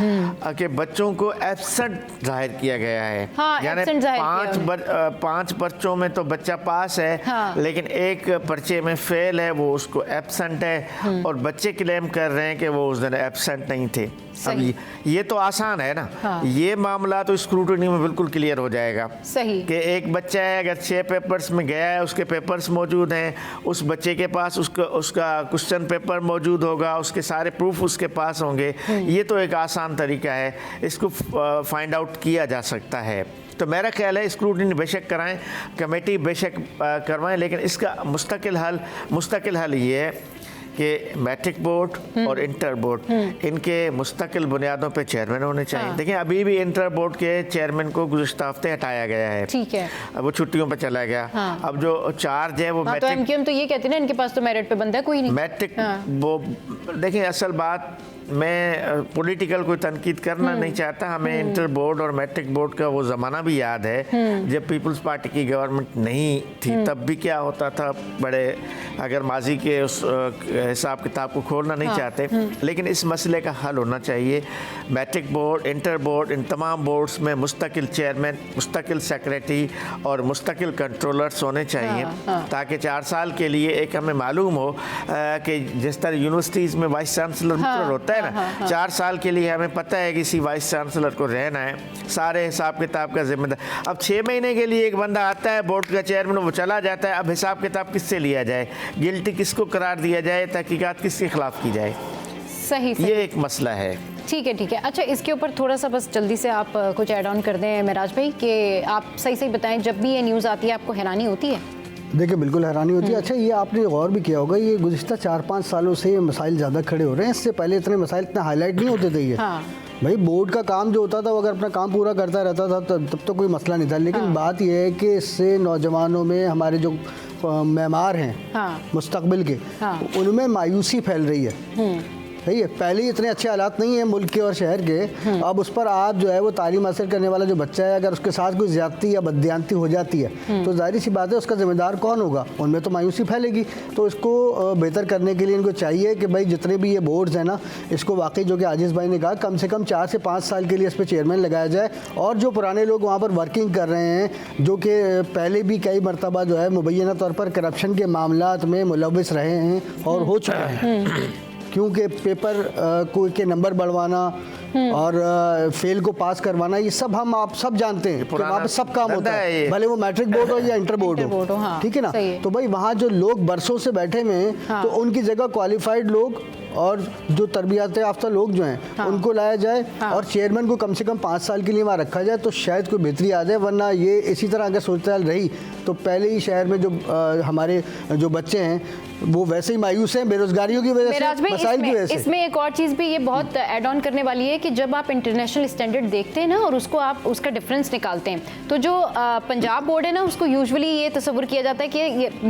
कि बच्चों को एब्सेंट जाहिर किया गया है। हाँ, यानी absent जाहिर किया 5 पर्चों में तो बच्चा पास है, हाँ। लेकिन एक पर्चे में फेल है, वो उसको एब्सेंट है, और बच्चे क्लेम कर रहे हैं कि वो उस दिन एब्सेंट नहीं थे। अब ये तो आसान है ना। हाँ। ये मामला तो स्क्रूटनी में बिल्कुल क्लियर हो जाएगा। सही कि एक बच्चा है, अगर 6 पेपर्स में गया है, उसके पेपर्स मौजूद हैं, उस बच्चे के पास उसका क्वेश्चन पेपर मौजूद होगा, उसके सारे प्रूफ उसके पास होंगे। ये तो एक आसान तरीका है, इसको फाइंड आउट किया जा सकता है। तो मेरा ख्याल है स्क्रूटनी बेशक कराएं, कमेटी बेशक करवाएं, लेकिन इसका मुस्तकिल हल ये है कि मैट्रिक बोर्ड और इंटर बोर्ड इनके मुस्तकिल बुनियादों पे चेयरमैन होने चाहिए। हाँ। देखिए, अभी भी इंटर बोर्ड के चेयरमैन को गुज़िश्ता हफ्ते हटाया गया है। ठीक है। अब वो छुट्टियों पे चला गया। हाँ। अब जो चार्ज है वो हाँ, तो MQM तो ये कहती है ना, इनके पास तो मेरिट पे बंदा है कोई नहीं। मैट्रिक हाँ। वो देखिए, असल बात, मैं पॉलिटिकल कोई तनकीद करना नहीं चाहता। हमें इंटर बोर्ड और मैट्रिक बोर्ड का वो ज़माना भी याद है जब पीपल्स पार्टी की गवर्नमेंट नहीं थी। तब भी क्या होता था, बड़े, अगर माजी के उस हिसाब किताब को खोलना नहीं चाहते, लेकिन इस मसले का हल होना चाहिए। मैट्रिक बोर्ड, इंटर बोर्ड, इन तमाम बोर्ड्स में मुस्तकिल चेयरमैन, मुस्तकिल सेक्रेटरी और मुस्तकिल कंट्रोलर्स होने चाहिए। ताकि 4 साल के लिए एक हमें मालूम हो कि जिस तरह यूनिवर्सिटीज़ में वाइस चांसलर मुकर्रर होता है ना, 4 साल के लिए हमें पता है कि इसी वाइस चांसलर को रहना है, सारे हिसाब किताब का जिम्मेदार। अब 6 महीने के लिए एक बंदा आता है बोर्ड का चेयरमैन, वो चला जाता है। अब हिसाब किताब किससे लिया जाए, गिल्टी किसको करार दिया जाए, तहकीकात किसके खिलाफ की जाए, सही। ये एक मसला है। ठीक है, ठीक है। अच्छा, इसके ऊपर थोड़ा सा बस जल्दी से आप कुछ ऐड ऑन कर दें मेराज भाई, कि आप सही बताएं, जब भी ये न्यूज़ आती है आपको हैरानी होती है? देखिए, बिल्कुल हैरानी होती है। अच्छा, ये आपने गौर भी किया होगा, ये गुज़िश्ता 4-5 सालों से ये मसाइल ज़्यादा खड़े हो रहे हैं। इससे पहले इतने मसाइल इतना हाईलाइट नहीं होते थे। ये हाँ। भाई, बोर्ड का काम जो होता था वो अगर अपना काम पूरा करता रहता था तब तो कोई मसला नहीं था। लेकिन बात यह है कि इससे नौजवानों में, हमारे जो मेमार हैं मुस्तकबिल के, उनमें मायूसी फैल रही है। सही है, पहले ही इतने अच्छे हालात नहीं है मुल्क के और शहर के, अब उस पर आप जो है वो तालीम हासिल करने वाला जो बच्चा है, अगर उसके साथ कोई ज्यादती या बददियानती हो जाती है तो जाहिर सी बात है उसका जिम्मेदार कौन होगा, उनमें तो मायूसी फैलेगी। तो इसको बेहतर करने के लिए इनको चाहिए कि भाई जितने भी ये बोर्ड्स हैं ना, इसको वाकई, जो कि आजिज़ भाई ने कहा, कम से कम 4 से 5 साल के लिए इस पर चेयरमैन लगाया जाए। और जो पुराने लोग वहाँ पर वर्किंग कर रहे हैं, जो कि पहले भी कई मरतबा जो है मुबैना तौर पर करप्शन के मामलात में मुलव्विस रहे हैं और हो चुके हैं, क्योंकि पेपर के नंबर बढ़वाना और फेल को पास करवाना, ये सब आप सब जानते हैं कि वहाँ पे सब काम होता है, भले वो मैट्रिक बोर्ड हो या इंटर बोर्ड हो। हाँ, ठीक है ना। तो भाई वहाँ जो लोग बरसों से बैठे हुए हैं, तो उनकी जगह क्वालिफाइड लोग और जो तरबियत याफ्ता लोग जो हैं उनको लाया जाए, और चेयरमैन को कम से कम 5 साल के लिए वहाँ रखा जाए, तो शायद कोई बेहतरी आ जाए। वरना ये इसी तरह अगर सूरत रही तो पहले ही शहर में जो हमारे जो बच्चे हैं वो वैसे ही मायूस हैं, बेरोजगारियों की वजह से, मसाइल की वजह से। इसमें एक और चीज़ भी ये बहुत ऐड ऑन करने वाली है कि जब आप इंटरनेशनल स्टैंडर्ड देखते हैं ना और उसको आप उसका डिफरेंस निकालते हैं, तो जो पंजाब बोर्ड है ना, उसको यूजुअली ये तस्वुर किया जाता है कि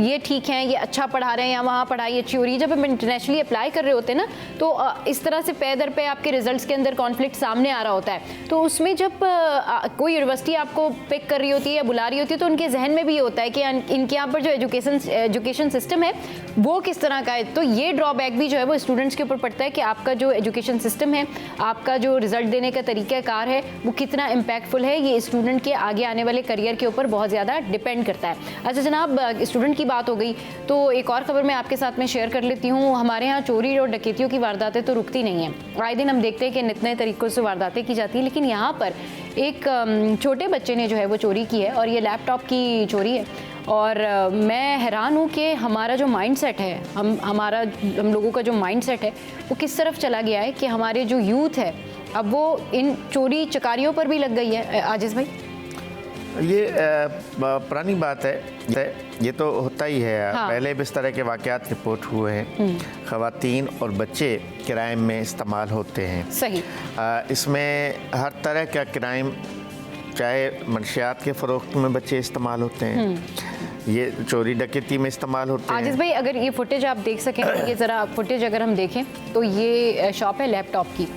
ये ठीक है, ये अच्छा पढ़ा रहे हैं, या वहाँ पढ़ाई अच्छी हो रही है। जब हम इंटरनेशनली अप्लाई कर रहे होते हैं ना, तो इस तरह से पे दर पे आपके रिजल्ट्स के अंदर कॉन्फ्लिक्ट सामने आ रहा होता है। तो उसमें जब कोई यूनिवर्सिटी आपको पिक कर रही होती है या बुला रही होती है, तो उनके जहन में भी ये होता है कि इनके यहाँ पर जो एजुकेशन सिस्टम है वो किस तरह का है। तो ये ड्रॉबैक भी जो है वो स्टूडेंट्स के ऊपर पड़ता है कि आपका जो एजुकेशन सिस्टम है, आपका जो रिजल्ट देने का तरीक़ाकार है, वो कितना इम्पैक्टफुल है, ये स्टूडेंट के आगे आने वाले करियर के ऊपर बहुत ज़्यादा डिपेंड करता है। अच्छा जनाब, स्टूडेंट की बात हो गई, तो एक और खबर मैं आपके साथ में शेयर कर लेती हूँ। हमारे यहाँ चोरी और डकैतियों की वारदातें तो रुकती नहीं हैं। आए दिन हम देखते हैं कि नित नए तरीक़ों से वारदातें की जाती हैं, लेकिन यहाँ पर एक छोटे बच्चे ने जो है वो चोरी की है, और ये लैपटॉप की चोरी है। और मैं हैरान हूँ कि हमारा जो माइंडसेट है, हम लोगों का जो माइंडसेट है वो किस तरफ चला गया है कि हमारे जो यूथ है अब वो इन चोरी चकारियों पर भी लग गई है। आजिज़ भाई, ये पुरानी बात है, ये तो होता ही है। हाँ। पहले भी इस तरह के वाक़यात रिपोर्ट हुए हैं। ख़वातीन और बच्चे क्राइम में इस्तेमाल होते हैं। सही। इसमें हर तरह का क्राइम, चाहे मंशियात के फ़रोख्त में बच्चे इस्तेमाल होते हैं, ये चोरी डकैती में इस्तेमाल होते हैं। आजिज़ भाई, अगर ये फुटेज आप देख सकें, ये ज़रा फुटेज अगर हम देखें, तो ये शॉप है लैपटॉप की,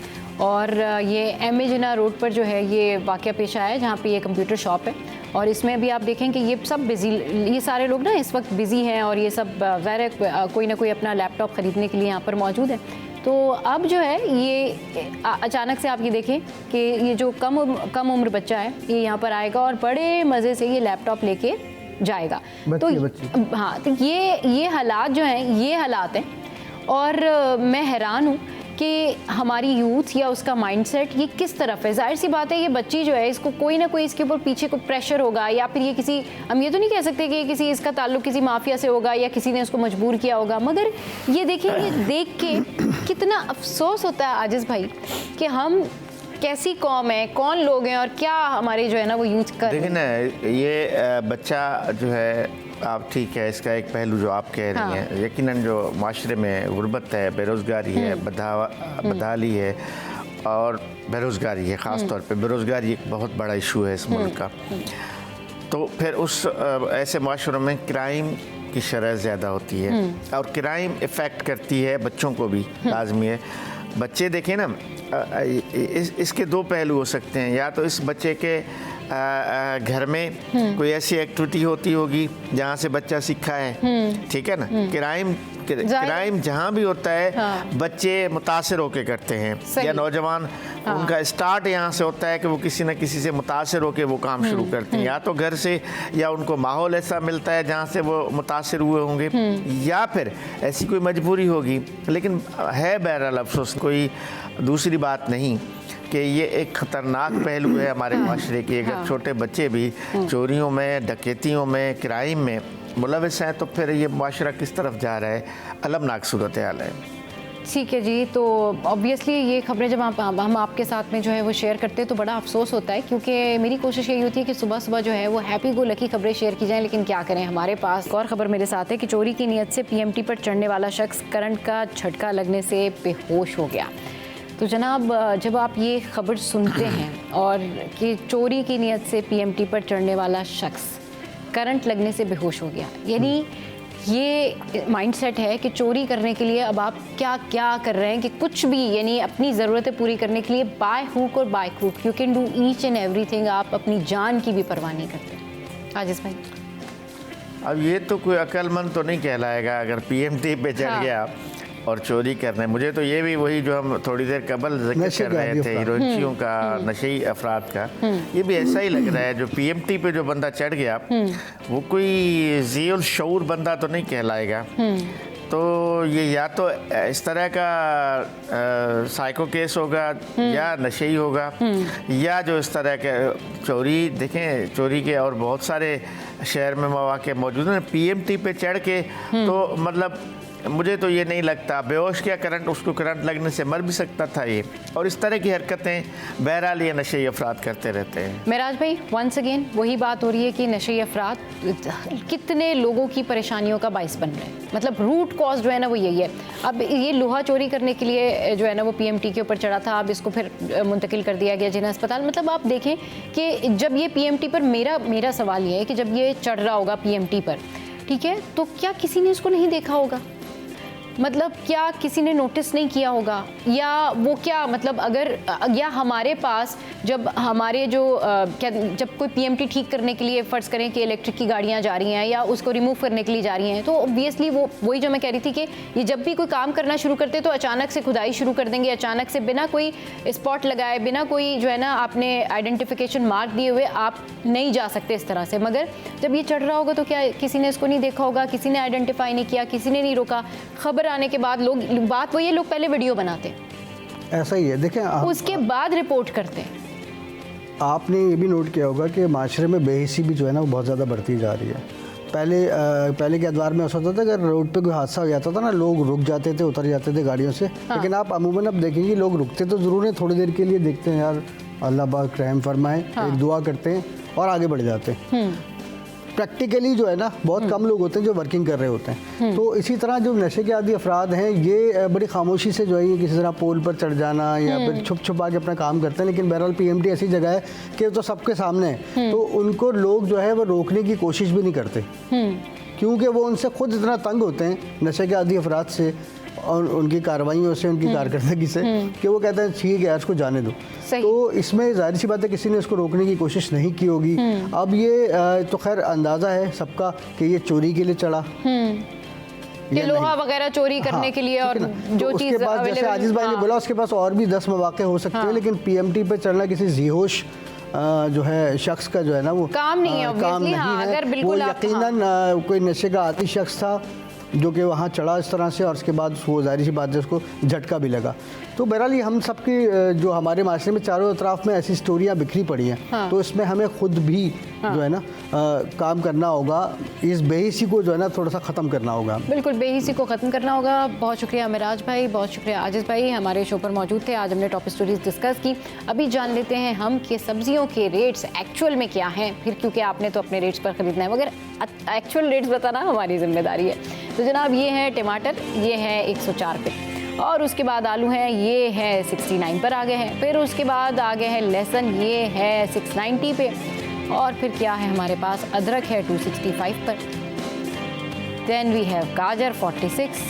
और ये एम ए जिन्ना रोड पर जो है ये वाक़या पेश आया है, जहाँ पे ये कंप्यूटर शॉप है। और इसमें भी आप देखें कि ये सब बिज़ी, ये सारे लोग ना इस वक्त बिज़ी हैं, और ये सब ज़ाहिर है कोई ना कोई अपना लैपटॉप ख़रीदने के लिए यहाँ पर मौजूद है। तो अब जो है ये अचानक से आप ये देखें कि ये जो कम उम्र बच्चा है ये यहाँ पर आएगा और बड़े मज़े से ये लैपटॉप लेके जाएगा। तो हाँ, तो ये हालात जो हैं, ये हालात हैं। और मैं हैरान हूँ कि हमारी यूथ या उसका माइंडसेट ये किस तरफ है। जाहिर सी बात है ये बच्ची जो है इसको कोई ना कोई इसके ऊपर पीछे को प्रेशर होगा, या फिर ये किसी, हम ये तो नहीं कह सकते कि किसी इसका ताल्लुक किसी माफिया से होगा या किसी ने उसको मजबूर किया होगा, मगर ये देखें, ये देख के कितना अफसोस होता है आजिज़ भाई कि हम कैसी कौम है, कौन लोग हैं और क्या हमारे जो है ना वो यूथ कर। देखिए ना, ये बच्चा जो है, आप ठीक है, इसका एक पहलू जो आप कह रही हैं, यकीनन जो माशरे में गुर्बत है, बेरोज़गारी है, बदहाली है और बेरोज़गारी है, ख़ास तौर पे बेरोज़गारी एक बहुत बड़ा इशू है इस मुल्क का। तो फिर उस ऐसे माशरों में क्राइम की शरह ज़्यादा होती है और क्राइम इफ़ेक्ट करती है बच्चों को भी, लाजमी है। बच्चे देखें ना, इसके दो पहलू हो सकते हैं। या तो इस बच्चे के घर में कोई ऐसी एक्टिविटी होती होगी जहाँ से बच्चा सीखा है, ठीक है ना। क्राइम जहाँ भी होता है बच्चे मुतासिर होके करते हैं, या नौजवान उनका स्टार्ट यहाँ से होता है कि वो किसी न किसी से मुतासिर होके वो काम शुरू करते हैं, या तो घर से, या उनको माहौल ऐसा मिलता है जहाँ से वो मुतासिर हुए होंगे, या फिर ऐसी कोई मजबूरी होगी। लेकिन है बहरहाल अफसोस, कोई दूसरी बात नहीं कि ये एक ख़तरनाक पहलू है हमारे माशरे की। अगर छोटे बच्चे भी चोरियों में, डकैतियों में, क्राइम में मुलविस हैं तो फिर ये माशरा किस तरफ जा रहा है, अलमनाक सूरत हाल है। ठीक है जी, तो ऑब्वियसली ये खबरें जब हम आपके साथ में जो है वो शेयर करते हैं तो बड़ा अफसोस होता है, क्योंकि मेरी कोशिश यही होती है कि सुबह सुबह जो है वो हैप्पी गो लकी खबरें शेयर की जाएं, लेकिन क्या करें, हमारे पास एक और खबर मेरे साथ है कि चोरी की नीयत से पीएमटी पर चढ़ने वाला शख्स करंट का झटका लगने से बेहोश हो गया। तो जनाब, जब आप ये खबर सुनते हैं और कि चोरी की नीयत से पीएमटी पर चढ़ने वाला शख्स करंट लगने से बेहोश हो गया, यानी ये माइंडसेट है कि चोरी करने के लिए अब आप क्या क्या कर रहे हैं कि कुछ भी, यानी अपनी ज़रूरतें पूरी करने के लिए बाय हुक और by crook you can do each and everything. आप अपनी जान की भी परवाह नहीं करते। आजिज़ भाई, अब ये तो कोई अक्लमंद तो नहीं कहलाएगा अगर पीएमटी पे चढ़ गया और चोरी करने। मुझे तो ये भी वही जो हम थोड़ी देर कबल जिक्र कर रहे थे, हीरोइंचियों का, नशई अफराद का, ये भी ऐसा ही लग रहा है। जो पीएमटी पे जो बंदा चढ़ गया वो कोई ज़ीउल शऊर बंदा तो नहीं कहलाएगा। तो ये या तो इस तरह का साइको केस होगा या नशई होगा, या जो इस तरह के चोरी, देखें चोरी के और बहुत सारे शहर में मौके मौजूद हैं। पीएमटी पे चढ़ के तो मतलब मुझे तो ये नहीं लगता, बेहोश क्या करंट, उसको करंट लगने से मर भी सकता था ये। और इस तरह की हरकतें बहरहाल ये नशे अफराद करते रहते हैं। मेराज भाई, वंस अगेन वही बात हो रही है कि नशे अफराद कितने लोगों की परेशानियों का बाइस बन रहे हैं। मतलब रूट कॉज जो है ना वो यही है। अब ये लोहा चोरी करने के लिए जो है ना वो पीएमटी के ऊपर चढ़ा था, अब इसको फिर मुंतकिल कर दिया गया जिन्हें अस्पताल। मतलब आप देखें कि जब ये पीएमटी पर, मेरा सवाल ये है कि जब ये चढ़ रहा होगा पीएमटी पर, ठीक है, तो क्या किसी ने इसको नहीं देखा होगा? मतलब क्या किसी ने नोटिस नहीं किया होगा, या वो क्या, मतलब अगर, या हमारे पास जब हमारे जो जब कोई पीएमटी ठीक करने के लिए फ़र्ज़ करें कि इलेक्ट्रिक की गाड़ियां जा रही हैं या उसको रिमूव करने के लिए जा रही हैं, तो ऑब्वियसली वही जो मैं कह रही थी कि ये जब भी कोई काम करना शुरू करते तो अचानक से खुदाई शुरू कर देंगे, अचानक से बिना कोई स्पॉट लगाए, बिना कोई जो है ना आपने आइडेंटिफिकेशन मार्क दिए हुए आप नहीं जा सकते इस तरह से। मगर जब ये चढ़ रहा होगा तो क्या किसी ने इसको नहीं देखा होगा, किसी ने आइडेंटिफाई नहीं किया, किसी ने नहीं रोका? खबर आने के बाद लोग, बात वही है, लोग पहले वीडियो बनाते हैं, ऐसा ही है। देखें, उसके बाद रिपोर्ट करते हैं। आपने ये भी नोट किया होगा कि माशरे में बेहिसी भी जो है ना वो बहुत ज़्यादा बढ़ती जा रही है। पहले के अदवार में ऐसा होता था, अगर रोड पे कोई हादसा हो जाता था ना, लोग रुक जाते थे, उतर जाते थे गाड़ियों से। लेकिन आप अमूमन अब देखेंगे लोग रुकते तो ज़रूर हैं, थोड़ी देर के लिए देखते हैं यार अल्लाह पाक रहम फरमाए, एक दुआ करते हैं और आगे बढ़ जाते हैं। प्रैक्टिकली जो है ना बहुत कम लोग होते हैं जो वर्किंग कर रहे होते हैं। तो इसी तरह जो नशे के आदी अफराद हैं ये बड़ी खामोशी से जो है किसी तरह पोल पर चढ़ जाना या फिर छुप छुपा के अपना काम करते हैं। लेकिन बहरहाल पीएमटी ऐसी जगह है कि तो सबके सामने है, तो उनको लोग जो है वो रोकने की कोशिश भी नहीं करते, क्योंकि वो उनसे खुद इतना तंग होते हैं नशे के आदी अफराद से और उनकी कार्रवाइयों से, उनकी कारकर्दगी से, कि वो कहते हैं ठीक है यार इसको जाने दो। तो इसमें जाहिर सी बात है किसी ने इसको रोकने की कोशिश नहीं की होगी। अब ये तो खैर अंदाज़ा है सबका कि ये चोरी के लिए चढ़ा, कि लोहा वगैरह चोरी करने के लिए और जो चीज़ उसके बाद जैसे आजिज़ भाई ने बोला उसके पास और भी 10 मौके हो सकते हैं, लेकिन पीएमटी पे चलना किसी जीहोश जो है शख्स का जो है ना वो काम नहीं है, काम obviously, नहीं हाँ, है। अगर बिल्कुल वो आप- यकीनन कोई नशे का आदी शख्स था जो कि वहाँ चढ़ा इस तरह से, और उसके बाद वो जाहिर सी बात है उसको झटका भी लगा। तो बहरहाल ये हम सबकी जो हमारे माशरे में चारों तरफ में ऐसी स्टोरियाँ बिखरी पड़ी हैं, तो इसमें हमें खुद भी जो है ना काम करना होगा, इस बेहिसी को जो है ना थोड़ा सा ख़त्म करना होगा। बिल्कुल बेहिसी को ख़त्म करना होगा। बहुत शुक्रिया मिराज भाई, बहुत शुक्रिया आजिज़ भाई, हमारे शो पर मौजूद थे। आज हमने टॉप स्टोरीज डिस्कस की। अभी जान लेते हैं हम कि सब्जियों के रेट्स एक्चुअल में क्या हैं, फिर क्योंकि आपने तो अपने रेट्स पर ख़रीदना है, मगर एक्चुअल रेट्स बताना हमारी जिम्मेदारी है। तो जनाब ये है टमाटर, ये है 104 रुपये, और उसके बाद आलू हैं, ये है 69 पर आ गए हैं। फिर उसके बाद आ गए हैं लहसुन, ये है 690 पे, और फिर क्या है हमारे पास, अदरक है 265 पर। देन वी हैव गाजर 46,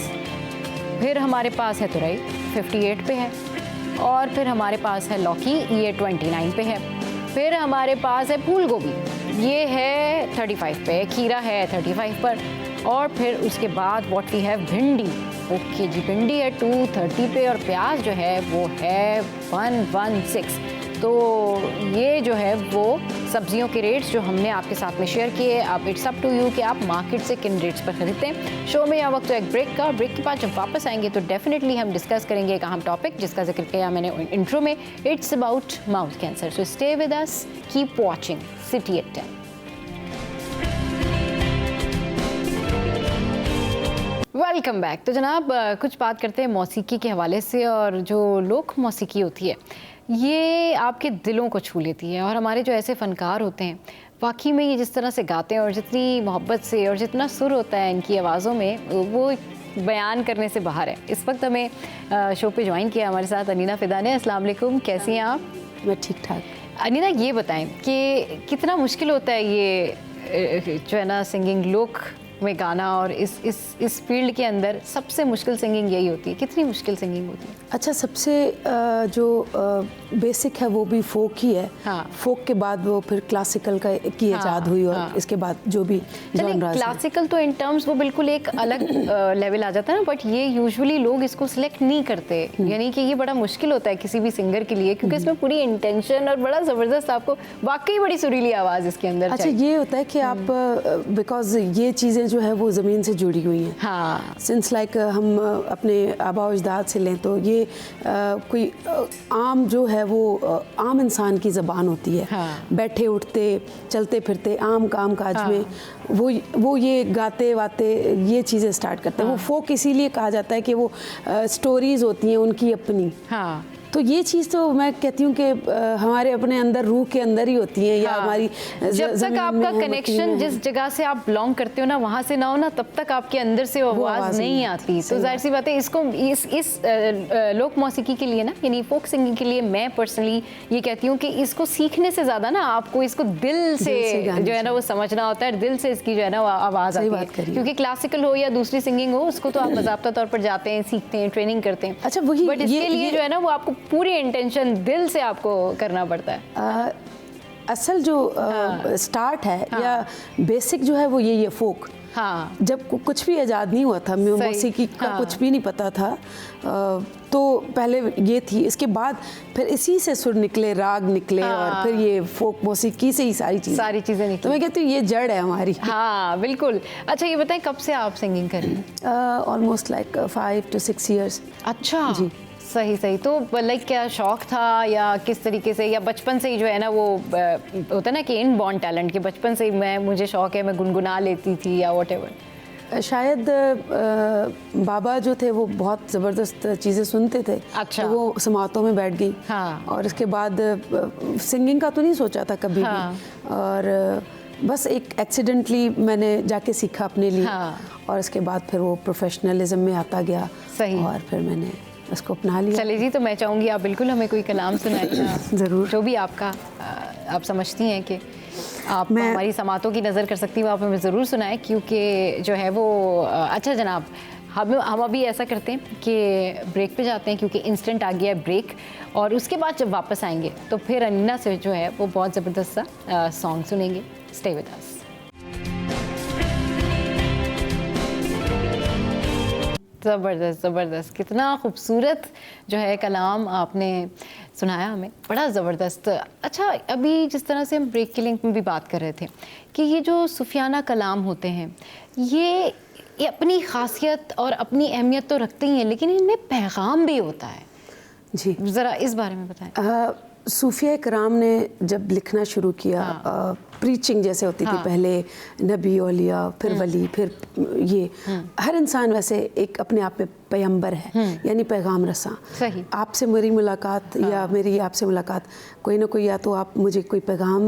फिर हमारे पास है तुरई 58 पे है, और फिर हमारे पास है लौकी, ये 29 पे है। फिर हमारे पास है फूल गोभी, ये है 35 पे, खीरा है 35 पर, और फिर उसके बाद व्हाट वी हैव भिंडी, ओके जी, भिंडी है 230 पे, और प्याज जो है वो है 116। तो ये जो है वो सब्जियों के रेट्स जो हमने आपके साथ में शेयर किए। अब इट्स अप टू यू कि आप मार्केट से किन रेट्स पर खरीदते हैं। शो में यह वक्त तो एक ब्रेक का, ब्रेक के बाद जब वापस आएंगे तो डेफिनेटली हम डिस्कस करेंगे एक अहम टॉपिक जिसका जिक्र किया मैंने इंट्रो में। It's about mouth cancer. So stay with us, keep watching City at 10। Welcome back. तो जनाब कुछ बात करते हैं मौसीकी के हवाले से, और जो लोक मौसीकी होती है ये आपके दिलों को छू लेती है, और हमारे जो ऐसे फ़नकार होते हैं वाकई में ये जिस तरह से गाते हैं और जितनी मोहब्बत से और जितना सुर होता है इनकी आवाज़ों में, वो बयान करने से बाहर है। इस वक्त हमें शो पे ज्वाइन किया हमारे साथ अनीना फ़िदा ने। अस्सलाम वालेकुम, कैसी हैं आप? मैं ठीक ठाक। अनीना ये बताएं कि कितना मुश्किल होता है ये जो है ना सिंगिंग, लोक में गाना, और इस फील्ड के अंदर सबसे मुश्किल सिंगिंग यही होती है। कितनी मुश्किल सिंगिंग होती है? अच्छा, सबसे जो बेसिक है वो भी फोक ही है। हाँ। फोक के बाद वो फिर क्लासिकल की ईजाद हुई, और हाँ। इसके बाद जो भी जॉनरास हैं। क्लासिकल तो इन टर्म्स वो बिल्कुल एक अलग लेवल आ जाता है ना, बट ये यूजुअली लोग इसको सिलेक्ट नहीं करते। यानी कि ये बड़ा मुश्किल होता है किसी भी सिंगर के लिए, क्योंकि इसमें पूरी इंटेंशन और बड़ा ज़बरदस्त, आपको वाकई बड़ी सुरीली आवाज़ इसके अंदर अच्छा, चाहिए। ये होता है कि आप बिकॉज ये चीज़ें जो है वो ज़मीन से जुड़ी हुई हैं। हाँ, सिंस लाइक हम अपने आबा अजदाद से लें तो ये कोई आम जो है वो आम इंसान की ज़बान होती है। हाँ। बैठे उठते चलते फिरते आम काम काज में वो ये गाते वाते ये चीज़ें स्टार्ट करते हैं। वो फोक इसीलिए कहा जाता है कि वो स्टोरीज़ होती हैं उनकी अपनी। हाँ, तो ये चीज़ तो मैं कहती हूँ कि हमारे अपने अंदर, रूह के अंदर ही होती है, या हमारी जब तक ज़मीन आपका में होती कनेक्शन हैं। जिस जगह से आप बिलोंग करते हो ना वहाँ से ना हो ना, तब तक आपके अंदर से वो आवाज़ आवाज़ नहीं नहीं आती। तो सही जाहिर सी बात है, इसको इस लोक मौसीकी के लिए ना, यानी फोक सिंगिंग के लिए मैं पर्सनली ये कहती हूँ कि इसको सीखने से ज़्यादा ना आपको इसको दिल से गाना जो है ना वो समझना होता है, दिल से इसकी जो है ना वो आवाज़ सही आती बात है। करिए। क्योंकि क्लासिकल हो या दूसरी सिंगिंग हो, उसको तो आप बाज़ाब्ता तौर पर जाते हैं, सीखते हैं, ट्रेनिंग करते हैं। अच्छा, वही बट इसके ये- लिए ये- जो है ना वो आपको पूरी इंटेंशन दिल से आपको करना पड़ता है। असल जो स्टार्ट है या बेसिक जो है वो ये फोक। हाँ, जब कुछ भी आज़ाद नहीं हुआ था, मौसीकी का हाँ। कुछ भी नहीं पता था, तो पहले ये थी। इसके बाद फिर इसी से सुर निकले, राग निकले, और फिर ये फोक मौसीकी से ही सारी सारी चीज़ें निकली। तो मैं कहती हूँ ये जड़ है हमारी। हाँ बिल्कुल। अच्छा ये बताएं कब से आप सिंगिंग कर रही हैं? Almost like 5 to 6 years। अच्छा जी। सही सही। तो लाइक क्या शौक था या किस तरीके से, या बचपन से ही जो है ना वो होता है ना कि इन बॉर्न टैलेंट, के बचपन से ही मुझे शौक है, मैं गुनगुना लेती थी या व्हाटएवर? शायद बाबा जो थे वो बहुत ज़बरदस्त चीज़ें सुनते थे। अच्छा। तो वो समातों में बैठ गई। हाँ। और इसके बाद सिंगिंग का तो नहीं सोचा था कभी हाँ। भी, और बस एक एक्सीडेंटली मैंने जाके सीखा अपने लिए। हाँ। और इसके बाद फिर वो प्रोफेशनलिज्म में आता गया। सही। और फिर मैंने उसको अपना लिया। चले जी, तो मैं चाहूँगी आप बिल्कुल हमें कोई कलाम सुनाइए। ज़रूर। जो भी आपका आप समझती हैं कि आप हमारी समातों की नज़र कर सकती हो, आप हमें ज़रूर सुनाएं, क्योंकि जो है वो अच्छा जनाब, हम अभी ऐसा करते हैं कि ब्रेक पे जाते हैं, क्योंकि इंस्टेंट आ गया है ब्रेक, और उसके बाद जब वापस आएंगे तो फिर अनीना से जो है वो बहुत ज़बरदस्त सा सॉन्ग सुनेंगे। स्टे विद अस। ज़बरदस्त ज़बरदस्त, कितना खूबसूरत जो है कलाम आपने सुनाया हमें, बड़ा ज़बरदस्त। अच्छा, अभी जिस तरह से हम ब्रेक के लिंक में भी बात कर रहे थे कि ये जो सूफियाना कलाम होते हैं ये अपनी खासियत और अपनी अहमियत तो रखते ही हैं, लेकिन इनमें पैगाम भी होता है। जी, ज़रा इस बारे में बताएं। सूफिया कराम ने जब लिखना शुरू किया, प्रीचिंग जैसे होती थी पहले, नबी औलिया, फिर वली, फिर ये हर इंसान वैसे एक अपने आप में पैगंबर है, यानी पैगाम रसा। सही। आपसे मेरी मुलाकात या मेरी आपसे मुलाकात, कोई ना कोई, या तो आप मुझे कोई पैगाम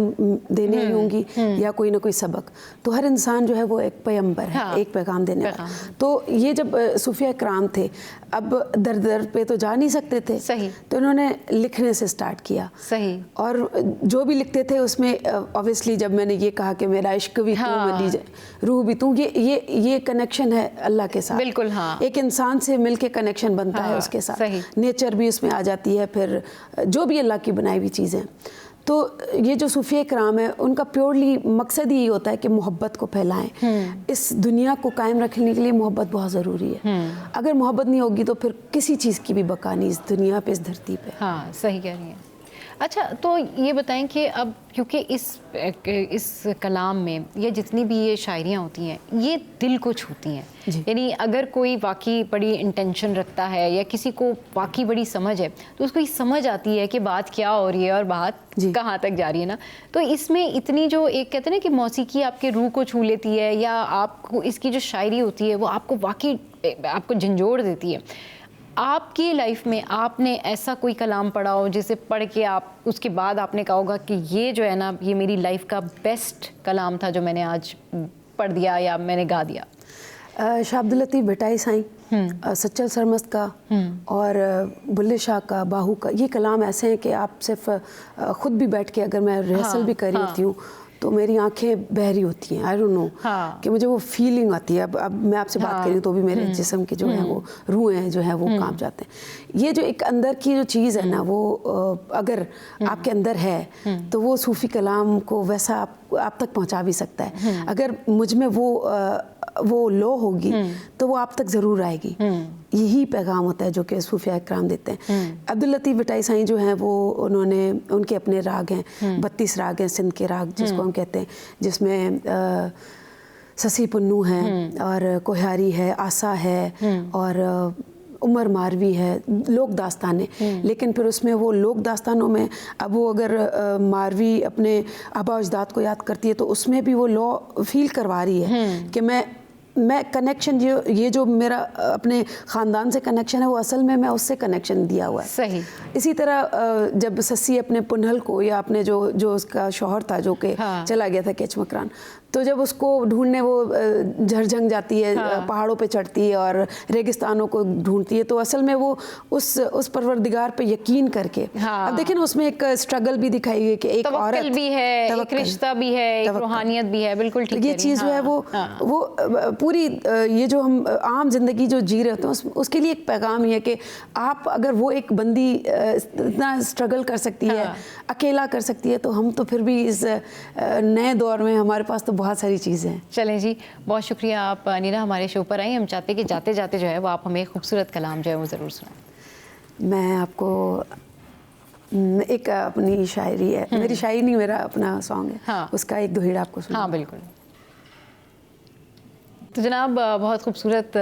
देने आई होंगी या कोई ना कोई सबक। तो हर इंसान जो है वो एक पैगंबर है, एक पैगाम देने वाला। तो ये जब सूफिया कराम थे, अब दर दर पे तो जा नहीं सकते थे, सही। तो इन्होंने लिखने से स्टार्ट किया। सही। और जो भी लिखते थे उसमें ऑब्वियसली जब मैंने ये कहा कि मेरा इश्क भी तू, मेरी रूह भी तू, ये कनेक्शन है अल्लाह के साथ। बिल्कुल, हाँ। एक इंसान से मिलके कनेक्शन बनता है उसके साथ, नेचर भी उसमें आ जाती है, फिर जो भी अल्लाह की बनाई हुई चीज़ें। तो ये जो सूफिया कराम है, उनका प्योरली मकसद ही होता है कि मोहब्बत को फैलाएं। इस दुनिया को कायम रखने के लिए मोहब्बत बहुत ज़रूरी है। अगर मोहब्बत नहीं होगी तो फिर किसी चीज़ की भी बका नहीं इस दुनिया पे, इस धरती पे। हाँ, सही कह रही हैं। अच्छा, तो ये बताएं कि अब क्योंकि इस कलाम में या जितनी भी ये शायरियाँ होती हैं, ये दिल को छूती हैं, यानी अगर कोई वाकई बड़ी इंटेंशन रखता है या किसी को वाकई बड़ी समझ है, तो उसको ये समझ आती है कि बात क्या हो रही है और बात कहाँ तक जा रही है ना। तो इसमें इतनी जो एक कहते हैं ना कि मौसीकी आपके रूह को छू लेती है, या आपको इसकी जो शायरी होती है वो आपको वाकई आपको झंझोड़ देती है। आपकी लाइफ में आपने ऐसा कोई कलाम पढ़ा हो जिसे पढ़ के आप उसके बाद आपने कहा होगा कि ये जो है ना, ये मेरी लाइफ का बेस्ट कलाम था जो मैंने आज पढ़ दिया या मैंने गा दिया? शाह अब्दुल लतीफ़ भटाई साईं, सच्चल सरमस्त का और बुल्ले शाह का, बाहू का, ये कलाम ऐसे हैं कि आप सिर्फ खुद भी बैठ के, अगर मैं रिहर्सल भी कर रही होती हूँ तो मेरी आंखें बहरी होती हैं। आई डोंट नो कि मुझे वो फीलिंग आती है। अब मैं आपसे बात कर रही हूँ तो भी मेरे जिस्म की जो है वो रूह हैं जो है वो कांप जाते हैं। ये जो एक अंदर की जो चीज़ है ना, वो अगर आपके अंदर है तो वो सूफ़ी कलाम को वैसा आप तक पहुँचा भी सकता है। अगर मुझ में वो लो होगी तो वो आप तक ज़रूर आएगी। यही पैगाम होता है जो कि सूफिया कराम देते हैं। अब्दुल लतीफ़ भटाई साईं जो हैं वो उनके अपने राग हैं, 32 राग हैं, सिंध के राग जिसको हम कहते हैं, जिसमें ससी पुन्नू है और कोहारी है, आसा है और उमर मारवी है, लोक दास्तानें। लेकिन फिर उसमें वो लोक दास्तानों में अब वो अगर मारवी अपने आबा अजदाद को याद करती है तो उसमें भी वो लॉ फील करवा रही है कि मैं कनेक्शन ये जो मेरा अपने ख़ानदान से कनेक्शन है वो असल में मैं उससे कनेक्शन दिया हुआ है। सही। इसी तरह जब सस्सी अपने पुनहल को या अपने जो उसका शौहर था जो कि चला गया था केच मकरान, तो जब उसको ढूंढने वो झरझंग जाती है, पहाड़ों पे चढ़ती है और रेगिस्तानों को ढूंढती है, तो असल में वो उस परवरदिगार पे यकीन करके अब देखिए ना, उसमें एक स्ट्रगल भी दिखाई गई कि एक औरत भी है, एक रिश्ता भी है, एक रूहानियत भी है। बिल्कुल ठीक। ये चीज़ जो है वो पूरी ये जो हम आम जिंदगी जो जी रहे होते हैं उसके लिए एक पैगाम ही है कि आप अगर वो एक बंदी इतना स्ट्रगल कर सकती है, अकेला कर सकती है, तो हम तो फिर भी इस नए दौर में हमारे पास तो बहुत सारी चीज़ें हैं। चलें जी, बहुत शुक्रिया आप नीना हमारे शो पर आई। हम चाहते हैं कि जाते जाते जो है वो आप हमें खूबसूरत कलाम जो है वो ज़रूर सुनाएं। मैं आपको एक अपनी शायरी है, मेरी शायरी नहीं, मेरा अपना सॉन्ग है, उसका एक दोहिड़ा आपको सुना। हाँ बिल्कुल। तो जनाब, बहुत खूबसूरत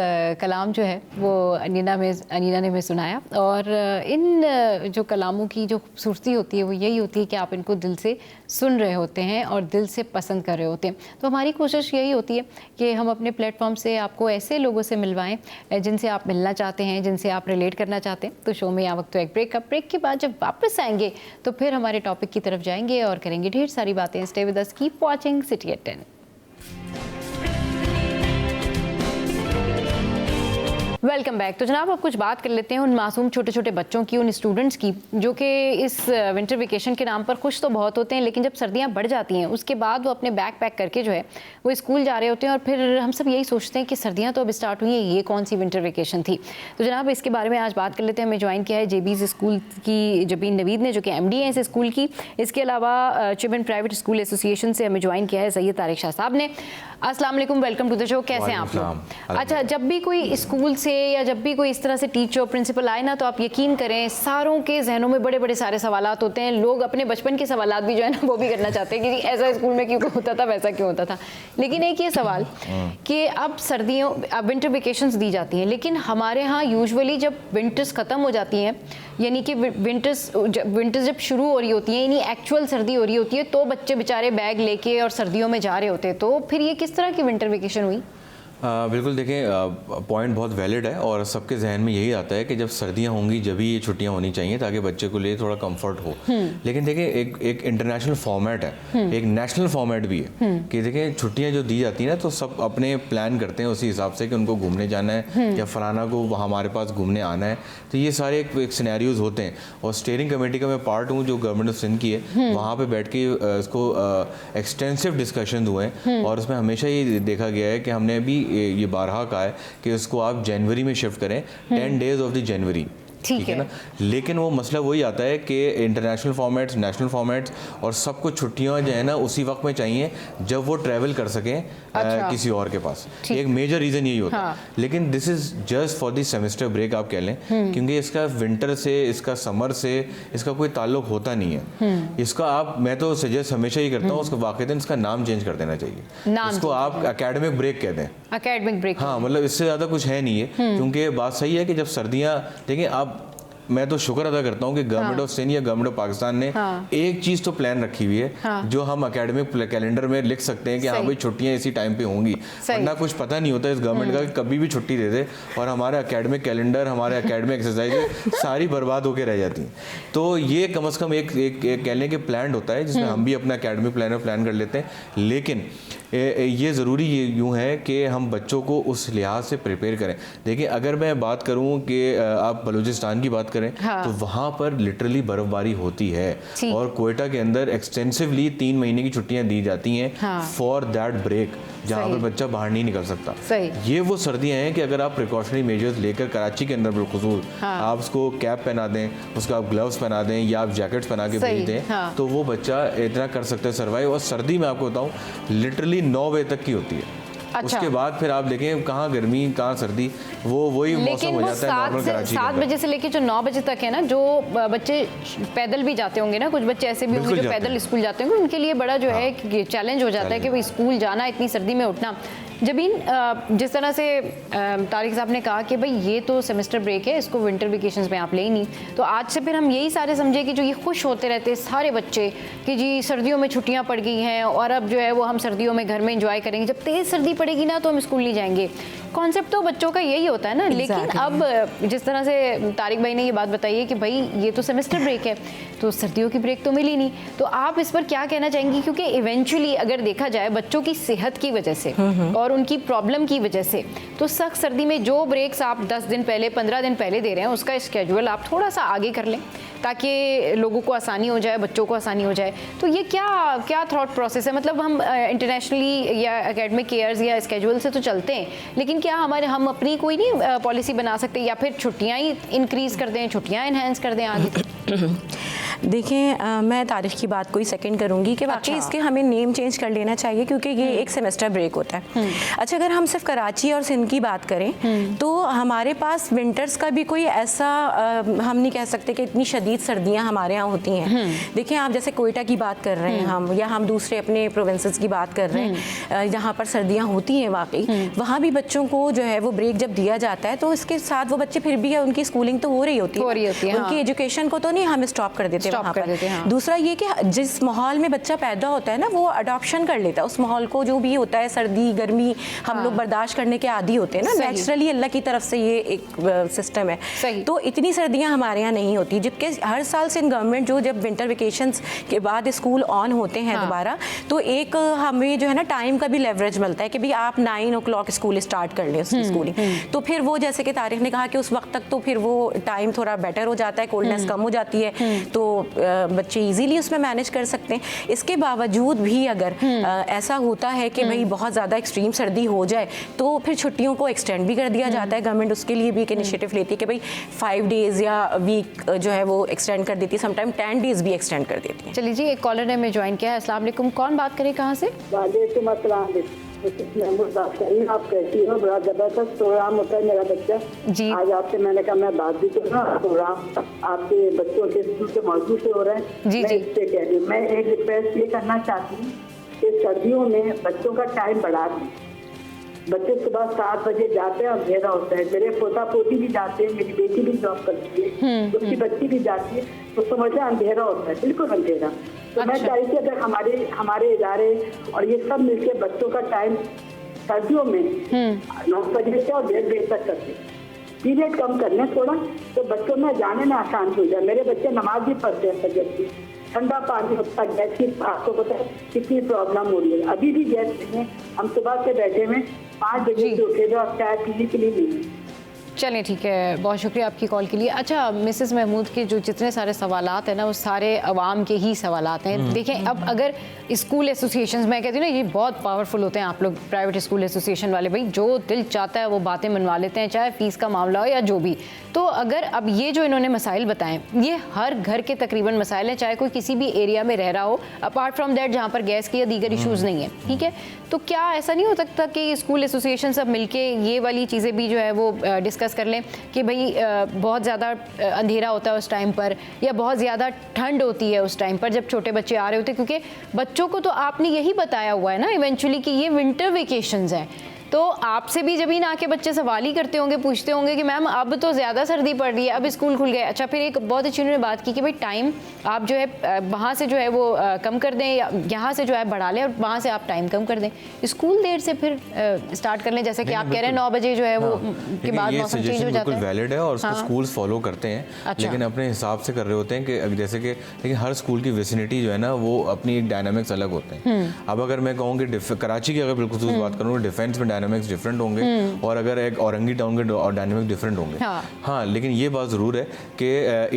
कलाम जो है वो अनीना ने हमें सुनाया। और इन जो कलामों की जो खूबसूरती होती है वो यही होती है कि आप इनको दिल से सुन रहे होते हैं और दिल से पसंद कर रहे होते हैं। तो हमारी कोशिश यही होती है कि हम अपने प्लेटफॉर्म से आपको ऐसे लोगों से मिलवाएं जिनसे आप मिलना चाहते हैं, जिनसे आप रिलेट करना चाहते हैं। तो शो में यहाँ वक्त तो एक ब्रेक के बाद जब वापस आएंगे तो फिर हमारे टॉपिक की तरफ जाएंगे और करेंगे ढेर सारी बातें। Stay with us, keep watching City at 10। Welcome back. तो जनाब, अब कुछ बात कर लेते हैं उन मासूम छोटे छोटे बच्चों की, उन स्टूडेंट्स की जो कि इस विंटर वेकेशन के नाम पर खुश तो बहुत होते हैं, लेकिन जब सर्दियां बढ़ जाती हैं उसके बाद वो अपने बैग पैक करके जो है वो स्कूल जा रहे होते हैं। और फिर हम सब यही सोचते हैं कि सर्दियां तो अब स्टार्ट हुई हैं, ये कौन सी विंटर वेकेशन थी। तो जनाब, इसके बारे में आज बात कर लेते हैं। हमें ज्वाइन किया है जेबीज स्कूल की जबीन नवीद ने, जो कि MD हैं इस स्कूल की। इसके अलावा चिल्ड्रन प्राइवेट स्कूल एसोसिएशन से हमें ज्वाइन किया है सैयद तारिक शाह साहब ने। अस्सलाम वालेकुम, वेलकम टू द शो। कैसे हैं आप लोग? अच्छा, जब भी कोई स्कूल से से या जब भी कोई इस तरह से टीचर प्रिंसिपल आए ना, तो आप यकीन करें सारों के जहनों में बड़े बड़े सारे सवालात होते हैं। लोग अपने बचपन के सवालात भी जो है ना वो भी करना चाहते हैं कि ऐसा स्कूल में क्यों होता था, वैसा क्यों होता था। लेकिन एक ये सवाल कि अब सर्दियों, अब विंटर वेकेशंस दी जाती हैं, लेकिन हमारे यहाँ यूजुअली जब विंटर्स ख़त्म हो जाती हैं, यानी कि विंटर्स जब शुरू हो रही होती हैं, यानी एक्चुअल सर्दी हो रही होती है, तो बच्चे बेचारे बैग लेके और सर्दियों में जा रहे होते हैं। तो फिर ये किस तरह की विंटर वेकेशन हुई? बिल्कुल, देखें पॉइंट बहुत वैलिड है और सबके जहन में यही आता है कि जब सर्दियां होंगी जब भी ये छुट्टियां होनी चाहिए ताकि बच्चे को लिए थोड़ा कंफर्ट हो। लेकिन देखें एक इंटरनेशनल फॉर्मेट है, एक नेशनल फॉर्मेट भी है कि देखें छुट्टियां जो दी जाती हैं ना तो सब अपने प्लान करते हैं उसी हिसाब से कि उनको घूमने जाना है या फलाना को हमारे पास घूमने आना है। तो ये सारे एक सिनेरियोज होते हैं और स्टीयरिंग कमेटी का मैं पार्ट हूँ जो गवर्नमेंट ऑफ सिंध की है, वहाँ पर बैठ के इसको एक्सटेंसिव डिस्कशन हुए हैं और उसमें हमेशा ये देखा गया है कि हमने अभी ये बारहा कहा है कि उसको आप जनवरी में शिफ्ट करें, 10 डेज ऑफ द जनवरी, ठीक है ना। लेकिन वो मसला वही आता है कि इंटरनेशनल फॉर्मेट्स, नेशनल फॉर्मेट्स और सबको छुट्टियां जो है ना उसी वक्त में चाहिए जब वो ट्रैवल कर सकें किसी और के पास। एक मेजर रीज़न यही होता है। लेकिन this is just for the semester break आप कह लें, क्योंकि इसका विंटर से, इसका समर से इसका कोई ताल्लुक होता नहीं है। इसका मैं तो सजेस्ट हमेशा ही करता हूँ उसको वाक़ईतन इसका नाम चेंज कर देना चाहिए। इसको आप एकेडमिक ब्रेक कहते हैं, एकेडमिक ब्रेक। हाँ, मतलब इससे ज़्यादा कुछ है नहीं है, क्योंकि बात सही है कि जब सर्दियाँ देखें आप, मैं तो शुक्र अदा करता हूँ कि गवर्नमेंट ऑफ सिंध या गवर्नमेंट ऑफ पाकिस्तान ने एक चीज़ तो प्लान रखी हुई है जो हम एकेडमिक कैलेंडर में लिख सकते हैं कि हाँ भाई छुट्टियाँ इसी टाइम पे होंगी, वरना कुछ पता नहीं होता इस गवर्नमेंट का कि कभी भी छुट्टी दे दे और हमारा एकेडमिक कैलेंडर, हमारे एकेडमिक एक्सरसाइज सारी बर्बाद होकर रह जाती हैं। तो ये कम से कम एक कह लें कि प्लान होता है जिसमें हम भी अपना एकेडमिक प्लान कर लेते हैं। लेकिन ये ज़रूरी यूँ है कि हम बच्चों को उस लिहाज से प्रिपेयर करें। देखिए, अगर मैं बात करूँ कि आप बलूचिस्तान की बात करें तो वहाँ पर लिटरली बर्फबारी होती है और कोयटा के अंदर एक्सटेंसिवली 3 महीने की छुट्टियाँ दी जाती हैं फॉर दैट ब्रेक, जहाँ पर बच्चा बाहर नहीं निकल सकता। ये वो सर्दियाँ हैं कि अगर आप प्रिकॉशनरी मेजर्स लेकर कराची के अंदर बिलखुसूस आप उसको कैप पहना दें, उसको आप ग्लव्स पहना दें या आप जैकेट्स पहना के भेज दें तो वो बच्चा इतना कर सकता है सर्वाइव। और सर्दी में आपको बताऊँ लिटरली 9 बजे तक की होती है। उसके बाद फिर आप देखें कहाँ गर्मी कहाँ सर्दी, वही मौसम हो जाता है नॉर्मल कराची। 7 बजे से लेके जो 9 बजे तक है ना, जो बच्चे पैदल भी जाते होंगे ना, कुछ बच्चे ऐसे भी होंगे जो पैदल स्कूल जाते होंगे, उनके लिए बड़ा जो है चैलेंज हो जाता है कि भाई स्कूल जाना, इतनी सर्दी में उठना। जबीन, जिस तरह से तारिक साहब ने कहा कि भाई ये तो सेमेस्टर ब्रेक है, इसको विंटर वेकेशंस में आप ले ही नहीं, तो आज से फिर हम यही सारे समझे कि जो ये खुश होते रहते सारे बच्चे कि जी सर्दियों में छुट्टियां पड़ गई हैं और अब जो है वो हम सर्दियों में घर में एंजॉय करेंगे, जब तेज़ सर्दी पड़ेगी ना तो हम स्कूल नहीं जाएंगे। कॉन्सेप्ट तो बच्चों का यही होता है ना। लेकिन अब जिस तरह से तारिक भाई ने ये बात बताई है कि भाई ये तो सेमेस्टर ब्रेक है, तो सर्दियों की ब्रेक तो मिली नहीं, तो आप इस पर क्या कहना चाहेंगी? क्योंकि इवेंचुअली अगर देखा जाए बच्चों की सेहत की वजह से और उनकी प्रॉब्लम की वजह से, तो सख्त सर्दी में जो ब्रेक्स आप 10 दिन पहले, 15 दिन पहले दे रहे हैं, उसका स्केड्यूल आप थोड़ा सा आगे कर लें ताकि लोगों को आसानी हो जाए, बच्चों को आसानी हो जाए। तो ये क्या थॉट प्रोसेस है? मतलब हम इंटरनेशनली या एकेडमिक ईयर्स या स्केड्यूल से तो चलते हैं, लेकिन क्या हम अपनी कोई नहीं पॉलिसी बना सकते या फिर छुट्टियाँ ही इंक्रीज़ कर दें, छुट्टियाँ इन्हेंस कर दें आगे? देखें, मैं तारीख की बात को ही सेकंड करूंगी कि वाकई इसके हमें नेम चेंज कर लेना चाहिए क्योंकि ये एक सेमेस्टर ब्रेक होता है। अच्छा, अगर हम सिर्फ कराची और सिंध की बात करें तो हमारे पास विंटर्स का भी कोई ऐसा हम नहीं कह सकते कि इतनी शदीद सर्दियां हमारे यहाँ होती हैं। देखिए, आप जैसे कोयटा की बात कर रहे हैं हम, या हम दूसरे अपने प्रोविंसेस की बात कर रहे हैं जहाँ पर सर्दियाँ होती हैं वाकई, वहाँ भी बच्चों को जो है वो ब्रेक जब दिया जाता है तो इसके साथ वो बच्चे फिर भी उनकी स्कूलिंग तो हो रही होती है, उनकी एजुकेशन को तो नहीं हम स्टॉप कर देते वहाँ पर। दूसरा ये कि जिस माहौल में बच्चा पैदा होता है ना, वो अडॉप्शन कर लेता है उस माहौल को, जो भी होता है सर्दी गर्मी हम लोग बर्दाश्त करने के आदी होते हैं ना, नेचुरली अल्लाह की तरफ से ये एक सिस्टम है। तो इतनी सर्दियाँ हमारे यहाँ नहीं होती, जबकि हर साल से गवर्नमेंट जो जब विंटर वेकेशंस के बाद स्कूल ऑन होते हैं दोबारा, तो एक हमें जो है ना टाइम का भी लेवरेज मिलता है कि भाई आप 9 o'clock स्कूल स्टार्ट कर लें उसकी स्कूलिंग, तो फिर वो जैसे कि तारिक ने कहा कि उस वक्त तक तो फिर वो टाइम थोड़ा बेटर हो जाता है, कोल्डनेस कम हो जाती है, तो बच्चे इजीली उसमें मैनेज कर सकते हैं। इसके बावजूद भी अगर ऐसा होता है कि भाई बहुत ज़्यादा एक्सट्रीम सर्दी हो जाए तो फिर छुट्टियों को एक्सटेंड भी कर दिया जाता है। गवर्नमेंट उसके लिए भी एक इनिशिएटिव लेती है कि भाई 5 days या वीक जो है वो एक्सटेंड कर देती है, समटाइम 10 days भी एक्सटेंड कर देती है। चलिए जी, एक कॉलर ने हमें ज्वाइन किया है। अस्सलाम वालेकुम, कौन बात करें, कहाँ से? वालेकुम अस्सलाम। महमूद बात कर रही हूँ। आप कैसी हो? बड़ा जबरदस्त प्रोग्राम होता है मेरा बच्चा जी। आज आपसे मैंने कहा मैं बात भी करूँ ना। प्रोग्राम आपके बच्चों के स्कूल के मौजूद से हो रहे हैं। जी, मैं जी। इससे कह रही हूँ, मैं एक रिक्वेस्ट ये करना चाहती हूँ कि सर्दियों में बच्चों का टाइम बढ़ा दें। बच्चे सुबह 7 बजे जाते हैं, अंधेरा होता है। मेरे पोता पोती भी जाते हैं, मेरी बेटी भी जॉब करती है, उसकी बच्ची भी जाती है, तो समझे अंधेरा होता है, बिल्कुल अंधेरा। तो मैं चाहती थी अगर हमारे इदारे और ये सब मिलके बच्चों का टाइम सर्दियों में 9 बजे से और 1:30 बजे तक करते, पीरियड कम करने थोड़ा, तो बच्चों में जाने में आसान हो जाए। मेरे बच्चे नमाज भी पढ़ते हैं फजर की। ठंडा पानी होता है, गैस की आपको पता है कितनी प्रॉब्लम हो रही है। अभी भी गैस नहीं है, हम सुबह से बैठे हुए 5 बजे से उठे हुए और चाय पीने के लिए नहीं है। चलें ठीक है, बहुत शुक्रिया आपकी कॉल के लिए। अच्छा मिसेस महमूद के जो जितने सारे सवालात हैं ना वो सारे अवाम के ही सवालात हैं। देखें अब अगर स्कूल एसोसिएशंस, मैं कहती हूँ ना ये बहुत पावरफुल होते हैं आप लोग प्राइवेट स्कूल एसोसिएशन वाले, भाई जो दिल चाहता है वो बातें मनवा लेते हैं, चाहे फीस का मामला हो या जो भी। तो अगर अब ये जो इन्होंने मसाइल बताएं ये हर घर के तकरीबन मसाइल हैं, चाहे कोई किसी भी एरिया में रह रहा हो, अपार्ट फ्रॉम दैट जहाँ पर गैस की या दीगर इशूज़ नहीं है, ठीक है। तो क्या ऐसा नहीं हो सकता कि स्कूल एसोसिएशन सब मिलके ये वाली चीज़ें भी जो है वो डिस्कस कर लें कि भाई बहुत ज़्यादा अंधेरा होता है उस टाइम पर, या बहुत ज़्यादा ठंड होती है उस टाइम पर जब छोटे बच्चे आ रहे होते हैं, क्योंकि बच्चों को तो आपने यही बताया हुआ है ना इवेंचुअली कि ये विंटर वेकेशंस हैं। तो आपसे भी जब ही ना के बच्चे सवाल ही करते होंगे, पूछते होंगे कि मैम अब तो ज़्यादा सर्दी पड़ रही है, अब स्कूल खुल गए। अच्छा फिर एक बहुत अच्छी उन्होंने बात की कि भाई टाइम आप जो है वहाँ से जो है वो कम कर दें या यहाँ से जो है बढ़ा लें और वहाँ से आप टाइम कम कर दें, स्कूल देर से फिर स्टार्ट कर लें, जैसे कि आप कह रहे हैं 9 बजे जो है वो के बाद मौसम चेंज हो जाता है। वैलिड है और उसको स्कूल्स फॉलो करते हैं, लेकिन अपने हिसाब से कर रहे होते हैं कि जैसे कि लेकिन हर स्कूल की विसिनिटी जो है ना वो अपनी एक डायनामिक्स अलग होते हैं। अब अगर मैं कहूँ कि कराची की अगर बिल्कुल बात करूँ, डिफेंस में डायनामिक्स डिफरेंट होंगे और अगर एक औरंगी टाउन के डायनामिक डिफरेंट होंगे। हाँ लेकिन ये बात ज़रूर है कि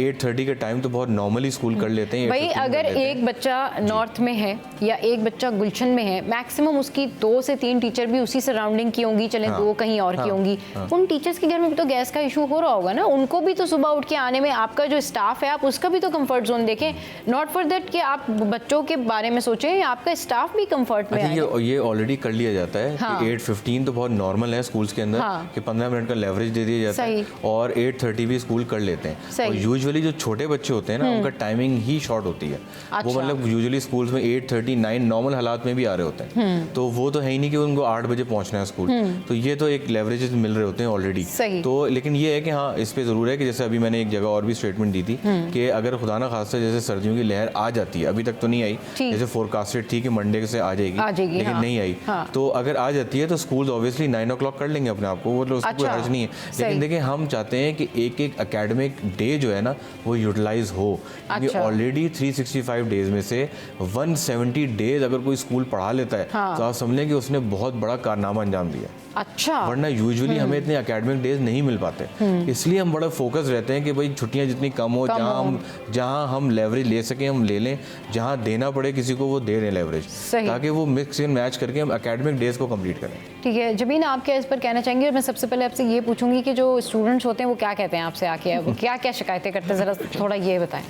8:30 के टाइम तो बहुत नॉर्मली स्कूल कर लेते हैं। भाई अगर एक बच्चा नॉर्थ में है या एक बच्चा गुलशन में है, मैक्सिमम उसकी 2 से 3 टीचर भी उसी सराउंडिंग की होंगी, चले 2 कहीं और की होंगी। उन टीचर्स के घर में भी तो गैस का इशू हो रहा होगा ना, उनको भी तो सुबह उठ के आने में, आपका जो स्टाफ है आप उसका भी तो कंफर्ट जोन देखें, नॉट फॉर दैट कि आप बच्चों के बारे में सोचें, आपका स्टाफ भी कंफर्ट में आए। ये ऑलरेडी कर लिया जाता है कि 8:15 तो बहुत नॉर्मल है स्कूल्स के अंदर कि 15 मिनट का लेवरेज दे दिया जाता है और 8:30 भी स्कूल कर लेते हैं। और यूजुअली जो छोटे बच्चे होते हैं ना उनका टाइमिंग ही शॉर्ट होती है। वो मतलब यूजुअली स्कूल्स में 8:39 नॉर्मल हालात में भी आ रहे होते हैं, तो वो तो है ही नहीं कि उनको 8 बजे पहुंचना है स्कूल। तो ये तो एक लेवरेजेस मिल रहे होते हैं ऑलरेडी। तो लेकिन ये है कि हाँ इस पे ज़रूर है कि जैसे अभी मैंने एक जगह और भी स्टेटमेंट दी थी कि अगर खुदा ना खास्ता जैसे सर्दियों की लहर आ जाती है, अभी तक तो नहीं आई, जैसे फोरकास्टेड थी कि मंडे से आ जाएगी, लेकिन नहीं आई, तो अगर आ जाती है तो स्कूल ऑब्वियसली 9 o'clock कर लेंगे अपने आप को, वो उसको कोई हर्ज नहीं है। लेकिन देखिए हम चाहते हैं कि एक एकेडमिक डे जो है ना वो यूटिलाइज हो, क्योंकि ऑलरेडी 365 डेज में से 170 डेज अगर कोई स्कूल पढ़ा लेता है तो आप समझ लें कि उसने बहुत बड़ा कारनामा अंजाम दिया। अच्छा, वरना यूजुअली हमें इतने एकेडमिक डेज नहीं मिल पाते, इसलिए हम बड़ा फोकस रहते हैं कि भाई छुट्टियां जितनी कम हो, जहां हम लेवरेज ले सकें हम ले लें, जहां देना पड़े किसी को वो दे दें लेवरेज, ताकि वो मिक्स एंड मैच करके हम एकेडमिक डेज को कंप्लीट करें। ठीक है जबीन, आप क्या इस पर कहना चाहेंगे? मैं सबसे पहले आपसे ये पूछूंगी कि जो स्टूडेंट्स होते हैं वो क्या कहते हैं आपसे आके, वो क्या क्या शिकायतें करते हैं, जरा थोड़ा ये बताएं।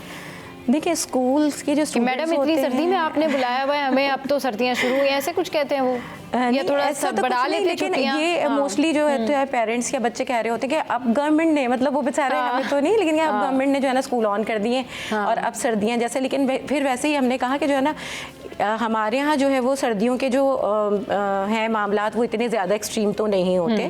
देखिए स्कूल्स के जो मैडम इतनी सर्दी में आपने बुलाया हुआ है हमें, अब तो सर्दियां शुरू हुई, ऐसे कुछ कहते हैं वो, या थोड़ा सा बढ़ा लेते हैं? लेकिन ये मोस्टली जो है पेरेंट्स या बच्चे कह रहे होते हैं कि अब गवर्नमेंट ने, मतलब वो बेचारे हमें तो नहीं, लेकिन अब गवर्नमेंट ने जो है ना स्कूल ऑन कर दिए और अब सर्दियां जैसे, लेकिन फिर वैसे ही हमने कहा कि जो है ना हमारे यहाँ जो है वो सर्दियों के जो हैं मामलात वो इतने ज़्यादा एक्सट्रीम तो नहीं होते।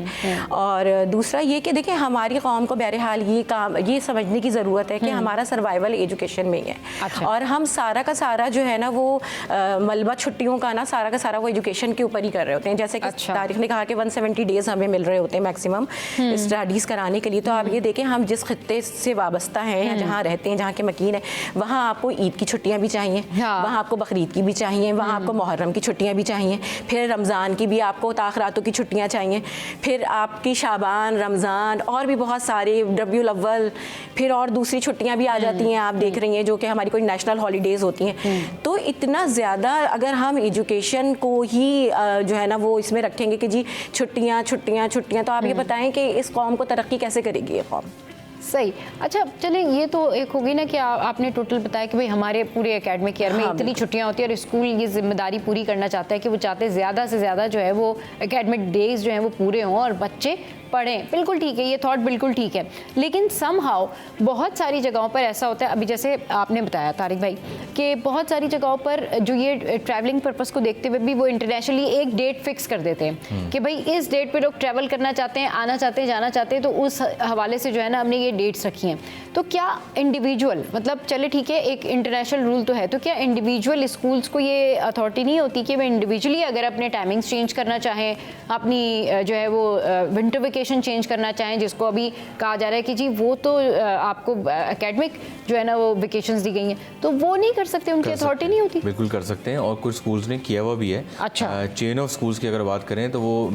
और दूसरा ये कि देखिए हमारी कौम को बहरहाल ये समझने की ज़रूरत है कि हमारा सर्वाइवल एजुकेशन में ही है। अच्छा। और हम सारा का सारा जो है ना वो मलबा छुट्टियों का ना सारा का सारा वो एजुकेशन के ऊपर ही कर रहे होते हैं। जैसे कि तारीख ने कहा कि 170 डेज़ हमें मिल रहे होते हैं मैक्सिमम स्टडीज़ कराने के लिए। तो आप ये देखें हम जिस खत्ते से वाबस्ता हैं या जहाँ रहते हैं, जहाँ के मकीन है, वहाँ आपको ईद की छुट्टियाँ भी चाहिए, वहाँ आपको बकरीद की चाहिए, वहाँ आपको मुहर्रम की छुट्टियाँ भी चाहिए, फिर रमज़ान की भी आपको ताख़रातों की छुट्टियाँ चाहिए, फिर आपकी शाबान, रमज़ान और भी बहुत सारे रबीउल अव्वल, फिर और दूसरी छुट्टियाँ भी आ जाती हैं, आप देख रही हैं, जो कि हमारी कोई नेशनल हॉलीडेज़ होती हैं। तो इतना ज़्यादा अगर हम एजुकेशन को ही जो है ना वो इसमें रखेंगे कि जी छुट्टियाँ छुट्टियाँ छुट्टियाँ, तो आप ये बताएं कि इस कौम को तरक्की कैसे करेगी ये कौम? सही। अच्छा चलें, ये तो एक होगी ना कि आपने टोटल बताया कि भाई हमारे पूरे एकेडमिक ईयर में इतनी छुट्टियां होती है और स्कूल ये जिम्मेदारी पूरी करना चाहता है कि वो चाहते हैं ज़्यादा से ज़्यादा जो है वो एकेडमिक डेज जो है वो पूरे हों और बच्चे पढ़ें। बिल्कुल ठीक है, ये थॉट बिल्कुल ठीक है, लेकिन समहाउ बहुत सारी जगहों पर ऐसा होता है, अभी जैसे आपने बताया तारिक भाई कि बहुत सारी जगहों पर जो ये ट्रैवलिंग पर्पस को देखते हुए भी वो इंटरनेशनली एक डेट फिक्स कर देते हैं कि भाई इस डेट पे लोग ट्रैवल करना चाहते हैं, आना चाहते हैं, जाना चाहते हैं, तो उस हवाले से जो है ना हमने ये डेट्स रखी हैं। तो क्या इंडिविजुअल, मतलब चले ठीक है एक इंटरनेशनल रूल तो है, तो क्या इंडिविजुअल स्कूल्स को ये अथॉरिटी नहीं होती कि वे इंडिविजुअली अगर अपने टाइमिंग्स चेंज करना चाहें, अपनी जो है वो विंटर वेकेशन चेंज करना चाहें, जिसको अभी कहा जा रहा है कि जी वो तो आपको एकेडमिक जो है ना वो वेकेशंस दी गई हैं, तो वो नहीं कर सकते, उनकी अथॉरिटी नहीं होती? बिल्कुल कर सकते हैं और कुछ स्कूल्स ने किया हुआ भी है। अच्छा। चेन ऑफ स्कूल्स की अगर बात करें तो वो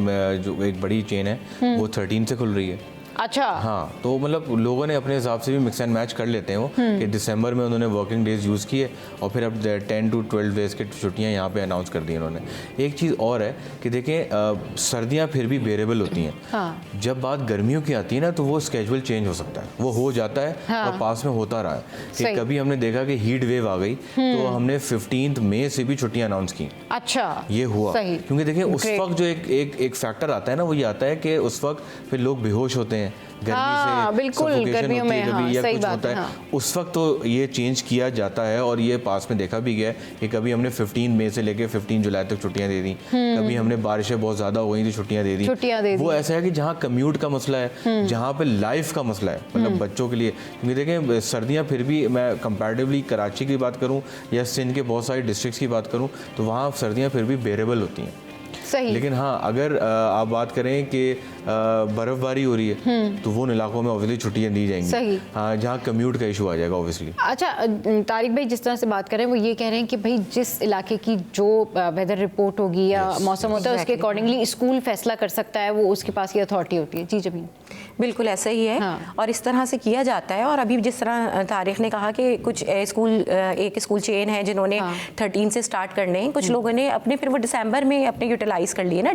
जो एक बड़ी चेन है वो 13 से खुल रही है। अच्छा। हाँ, तो मतलब लोगों ने अपने हिसाब से भी मिक्स एंड मैच कर लेते हैं वो कि दिसंबर में उन्होंने वर्किंग डेज यूज़ किए और फिर अब 10 to 12 डेज की छुट्टियां यहाँ पे अनाउंस कर दी उन्होंने। एक चीज़ और है कि देखें सर्दियाँ फिर भी बेरेबल होती हैं। हाँ। जब बात गर्मियों की आती है ना तो वो स्केजुअल चेंज हो सकता है, वो हो जाता है। हाँ। और पास में होता रहा है कि कभी हमने देखा कि हीट वेव आ गई तो हमने 15 मई से भी छुट्टियां अनाउंस की। अच्छा, ये हुआ क्योंकि देखिए उस वक्त जो एक फैक्टर आता है ना वो ये आता है कि उस वक्त फिर लोग बेहोश होते हैं गर्मी से, बिल्कुल गर्मियों में, हाँ, या कुछ होता है। हाँ। उस वक्त तो ये चेंज किया जाता है और ये पास में देखा भी गया कि कभी हमने 15 मई से लेकर 15 जुलाई तक छुट्टियां दे दी, कभी हमने बारिशें बहुत ज़्यादा हो गई थी छुट्टियां दे दी। वो ऐसा है कि जहाँ कम्यूट का मसला है, जहाँ पे लाइफ का मसला है, मतलब बच्चों के लिए, क्योंकि देखें सर्दियाँ फिर भी मैं कंपैरेटिवली कराची की बात करूँ या सिंध के बहुत सारे डिस्ट्रिक्ट्स की बात करूँ तो वहाँ सर्दियाँ फिर भी बेरेबल होती हैं। सही। लेकिन हाँ अगर आप बात करें कि बर्फबारी हो रही है तो वो इलाकों में ऑब्वियसली छुट्टियां दी जाएंगी। सही। हाँ, जहाँ कम्यूट का इशू आ जाएगा ऑब्वियसली। अच्छा तारिक भाई, जिस तरह से बात करें वो ये कह रहे हैं कि भाई जिस इलाके की जो वेदर रिपोर्ट होगी या मौसम होता है उसके अकॉर्डिंगली स्कूल फैसला कर सकता है, वो उसके पास ये अथॉरिटी होती है। जी जमीन बिल्कुल ऐसा ही है। हाँ। और इस तरह से किया जाता है। और अभी जिस तरह तारिक ने कहा कि कुछ एक स्कूल चेन है जिन्होंने 13 से स्टार्ट करने हैं, कुछ लोगों ने अपने फिर वो दिसंबर में अपने यूटिलाइज कर लिए ना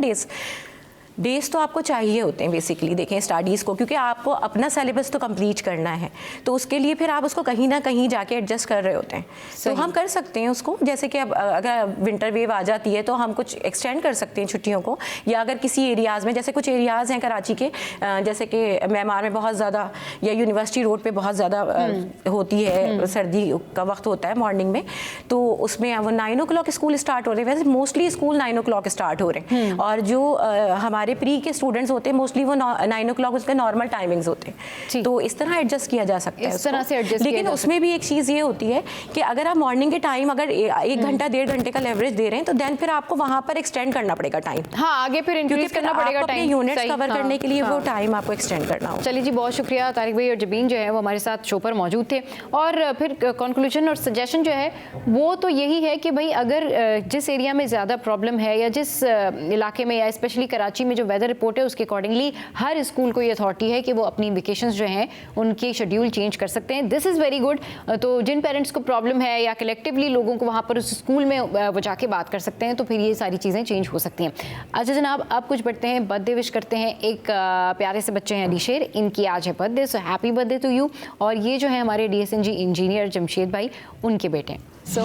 डेज तो आपको चाहिए होते हैं बेसिकली, देखें स्टडीज़ को, क्योंकि आपको अपना सिलेबस तो कंप्लीट करना है, तो उसके लिए फिर आप उसको कहीं ना कहीं जाके एडजस्ट कर रहे होते हैं। तो हम कर सकते हैं उसको, जैसे कि अब अगर विंटर वेव आ जाती है तो हम कुछ एक्सटेंड कर सकते हैं छुट्टियों को, या अगर किसी एरियाज़ में, जैसे कुछ एरियाज़ हैं कराची के, जैसे कि मेमार में बहुत ज़्यादा या यूनिवर्सिटी रोड पर बहुत ज़्यादा होती है, सर्दी का वक्त होता है मॉर्निंग में, तो उसमें वो 9 o'clock स्कूल स्टार्ट हो रहे हैं। वैसे मोस्टली स्कूल 9 o'clock स्टार्ट हो रहे हैं, और जो हमारे प्री के स्टूडेंट्स होते हैं मोस्टली वो 9 o'clock उसके नॉर्मल टाइमिंग्स होते हैं। तो इस तरह एडजस्ट किया जा सकता है, इस तरह से एडजस्ट। लेकिन उसमें भी एक चीज़ ये होती है कि अगर आप मॉर्निंग के टाइम अगर 1 घंटा 1.5 घंटे का लेवरेज दे रहे हैं तो देन फिर आपको वहाँ पर एक्सटेंड करना पड़ेगा टाइम। हाँ, आगे फिर इंक्रीज करना पड़ेगा टाइम, यूनिट्स कवर करने के लिए वो टाइम आपको एक्सटेंड करना होगा। चलिए जी, बहुत शुक्रिया तारिक भाई और जबीन जो है वो हमारे साथ शो पर मौजूद थे। और फिर कंक्लूजन और सजेशन जो है वो तो यही है कि भाई अगर जिस एरिया में ज़्यादा प्रॉब्लम है या जिस इलाके में या स्पेशली कराची में जो वेदर रिपोर्ट है उसके अकॉर्डिंगली हर स्कूल को ये अथॉरिटी है कि वो अपनी वेकेशंस जो हैं उनके शेड्यूल चेंज कर सकते हैं। This is very good. तो जिन पेरेंट्स को प्रॉब्लम है या कलेक्टिवली लोगों को वहाँ पर उस स्कूल में वो जाके बात कर सकते हैं, तो फिर ये सारी चीज़ें चेंज हो सकती हैं। अच्छा जनाब, आप कुछ बढ़ते हैं, बर्थडे विश करते हैं। एक प्यारे से बच्चे हैं अलीशेर, इनकी आज है birthday, so happy birthday to you. और ये जो है हमारे DSNG इंजीनियर जमशेद भाई, उनके बेटे हैं। So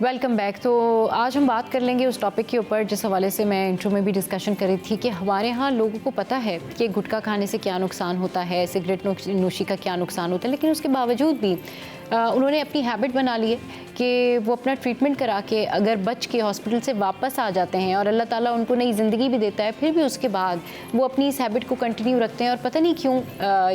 welcome back. तो आज हम बात कर लेंगे उस टॉपिक के ऊपर जिस हवाले से मैं इंट्रो में भी डिस्कशन कर रही थी कि हमारे यहाँ लोगों को पता है कि गुटखा खाने से क्या नुकसान होता है, सिगरेट नोशी का क्या नुकसान होता है, लेकिन उसके बावजूद भी उन्होंने अपनी हैबिट बना ली है कि वो अपना ट्रीटमेंट करा के अगर बच के हॉस्पिटल से वापस आ जाते हैं और अल्लाह ताला उनको नई ज़िंदगी भी देता है, फिर भी उसके बाद वो अपनी इस हैबिट को कंटिन्यू रखते हैं। और पता नहीं क्यों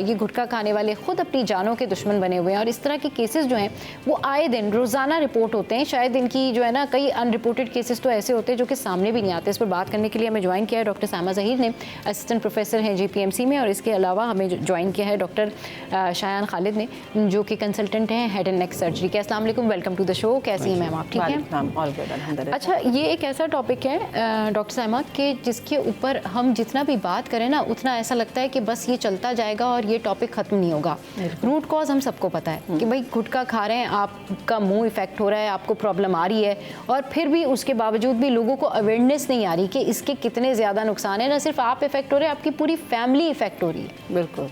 ये गुटखा खाने वाले ख़ुद अपनी जानों के दुश्मन बने हुए हैं। और इस तरह के केसेस जो हैं वो आए दिन रोज़ाना रिपोर्ट होते हैं। शायद इनकी जो है ना कई अनरिपोर्टेड केसेस तो ऐसे होते हैं जो कि सामने भी नहीं आते। इस पर बात करने के लिए हमें ज्वाइन किया है डॉक्टर सामा ज़हीर ने, असिस्टेंट प्रोफेसर हैं JPMC में, और इसके अलावा हमें ज्वाइन किया है डॉक्टर शायान खालिद ने, जो कि कंसल्टेंट हैं हैं हेड एंड नेक सर्जरी के। अस्सलाम वालेकुम, वेलकम टू द शो। कैसी हैं मैम आप? ठीक है। अच्छा, ये एक ऐसा टॉपिक है डॉक्टर साइमा कि जिसके ऊपर हम जितना भी बात करें ना उतना ऐसा लगता है कि बस ये चलता जाएगा और ये टॉपिक ख़त्म नहीं होगा। रूट कॉज हम सबको पता है कि भाई गुटखा खा रहे हैं, आपका मुंह इफेक्ट हो रहा है, आपको प्रॉब्लम आ रही है, और फिर भी उसके बावजूद भी लोगों को अवेयरनेस नहीं आ रही कि इसके कितने ज़्यादा नुकसान है। ना सिर्फ आप इफेक्ट हो रहे हैं, आपकी पूरी फैमिली इफेक्ट हो रही है। बिल्कुल।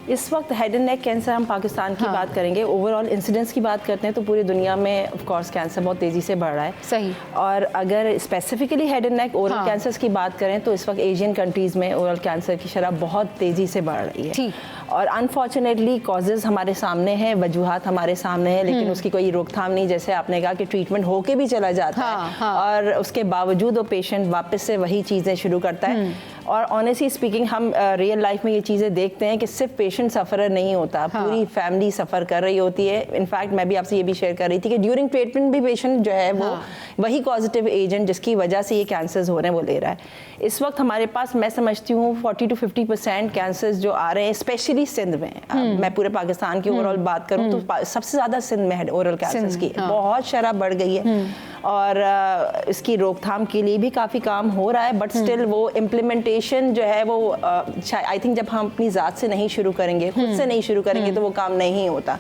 इस वक्त हेड एंड नेक कैंसर, हम पाकिस्तान की बात करेंगे, ओवरऑल इंसिडेंस की बात करते हैं तो पूरी दुनिया में ऑफ कोर्स कैंसर बहुत तेज़ी से बढ़ रहा है। सही। और अगर specifically head and neck oral cancers की बात करें तो इस वक्त एशियन कंट्रीज़ में ओरल कैंसर की शरह बहुत तेज़ी से बढ़ रही है। और अनफॉर्चुनेटली कॉजेज़ हमारे सामने हैं, वजूहात हमारे सामने हैं, लेकिन उसकी कोई रोकथाम नहीं। जैसे आपने कहा कि ट्रीटमेंट होके भी चला जाता है और उसके बावजूद वो पेशेंट वापस से वही चीज़ें शुरू करता है। और ऑनेस्टली स्पीकिंग हम रियल लाइफ में ये चीज़ें देखते हैं कि सिर्फ पेशेंट सफ़र नहीं होता, पूरी फैमिली सफ़र कर रही होती है। इनफैक्ट मैं भी आपसे ये भी शेयर कर रही थी कि ड्यूरिंग ट्रीटमेंट भी पेशेंट जो है वो वही पॉजिटिव एजेंट जिसकी वजह से ये कैंसर्स हो रहे हैं वो ले रहा है। इस वक्त हमारे पास मैं समझती हूँ 40 to 50% कैंसर्स जो आ रहे हैं स्पेशली सिंध में, मैं पूरे पाकिस्तान की ओवरऑल बात करूँ तो सबसे ज़्यादा सिंध में है ओरल कैंसर्स की बहुत शरह बढ़ गई है। और इसकी रोकथाम के लिए भी काफ़ी काम हो रहा है, बट स्टिल वो इम्प्लीमेंटेशन जो है वो आई थिंक जब हम अपनी ज़ात से नहीं शुरू करेंगे, खुद से नहीं शुरू करेंगे तो वो काम नहीं होता।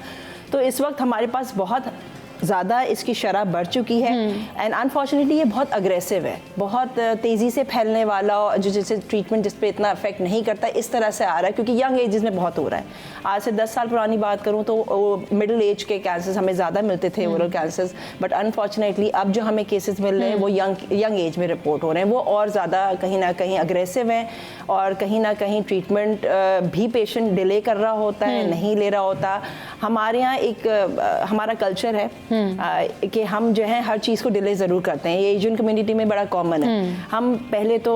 तो इस वक्त हमारे पास बहुत ज़्यादा इसकी शरह बढ़ चुकी है एंड अनफॉर्चुनेटली ये बहुत अग्रेसिव है, बहुत तेज़ी से फैलने वाला, जो जैसे ट्रीटमेंट जिस पे इतना इफेक्ट नहीं करता इस तरह से आ रहा है क्योंकि यंग एजेस में बहुत हो रहा है। आज से 10 साल पुरानी बात करूँ तो मिडिल एज के कैंसर्स हमें ज़्यादा मिलते थे ओरल कैंसर्स, बट अनफॉर्चुनेटली अब जो हमें केसेस मिल रहे हैं वो यंग एज में रिपोर्ट हो रहे हैं, वो और ज़्यादा कहीं ना कहीं अग्रेसिव हैं और कहीं ना कहीं ट्रीटमेंट भी पेशेंट डिले कर रहा होता है, नहीं ले रहा होता। हमारे यहाँ एक हमारा कल्चर है कि हम जो है हर चीज़ को डिले ज़रूर करते हैं, ये एशियन कम्युनिटी में बड़ा कॉमन है। हम पहले तो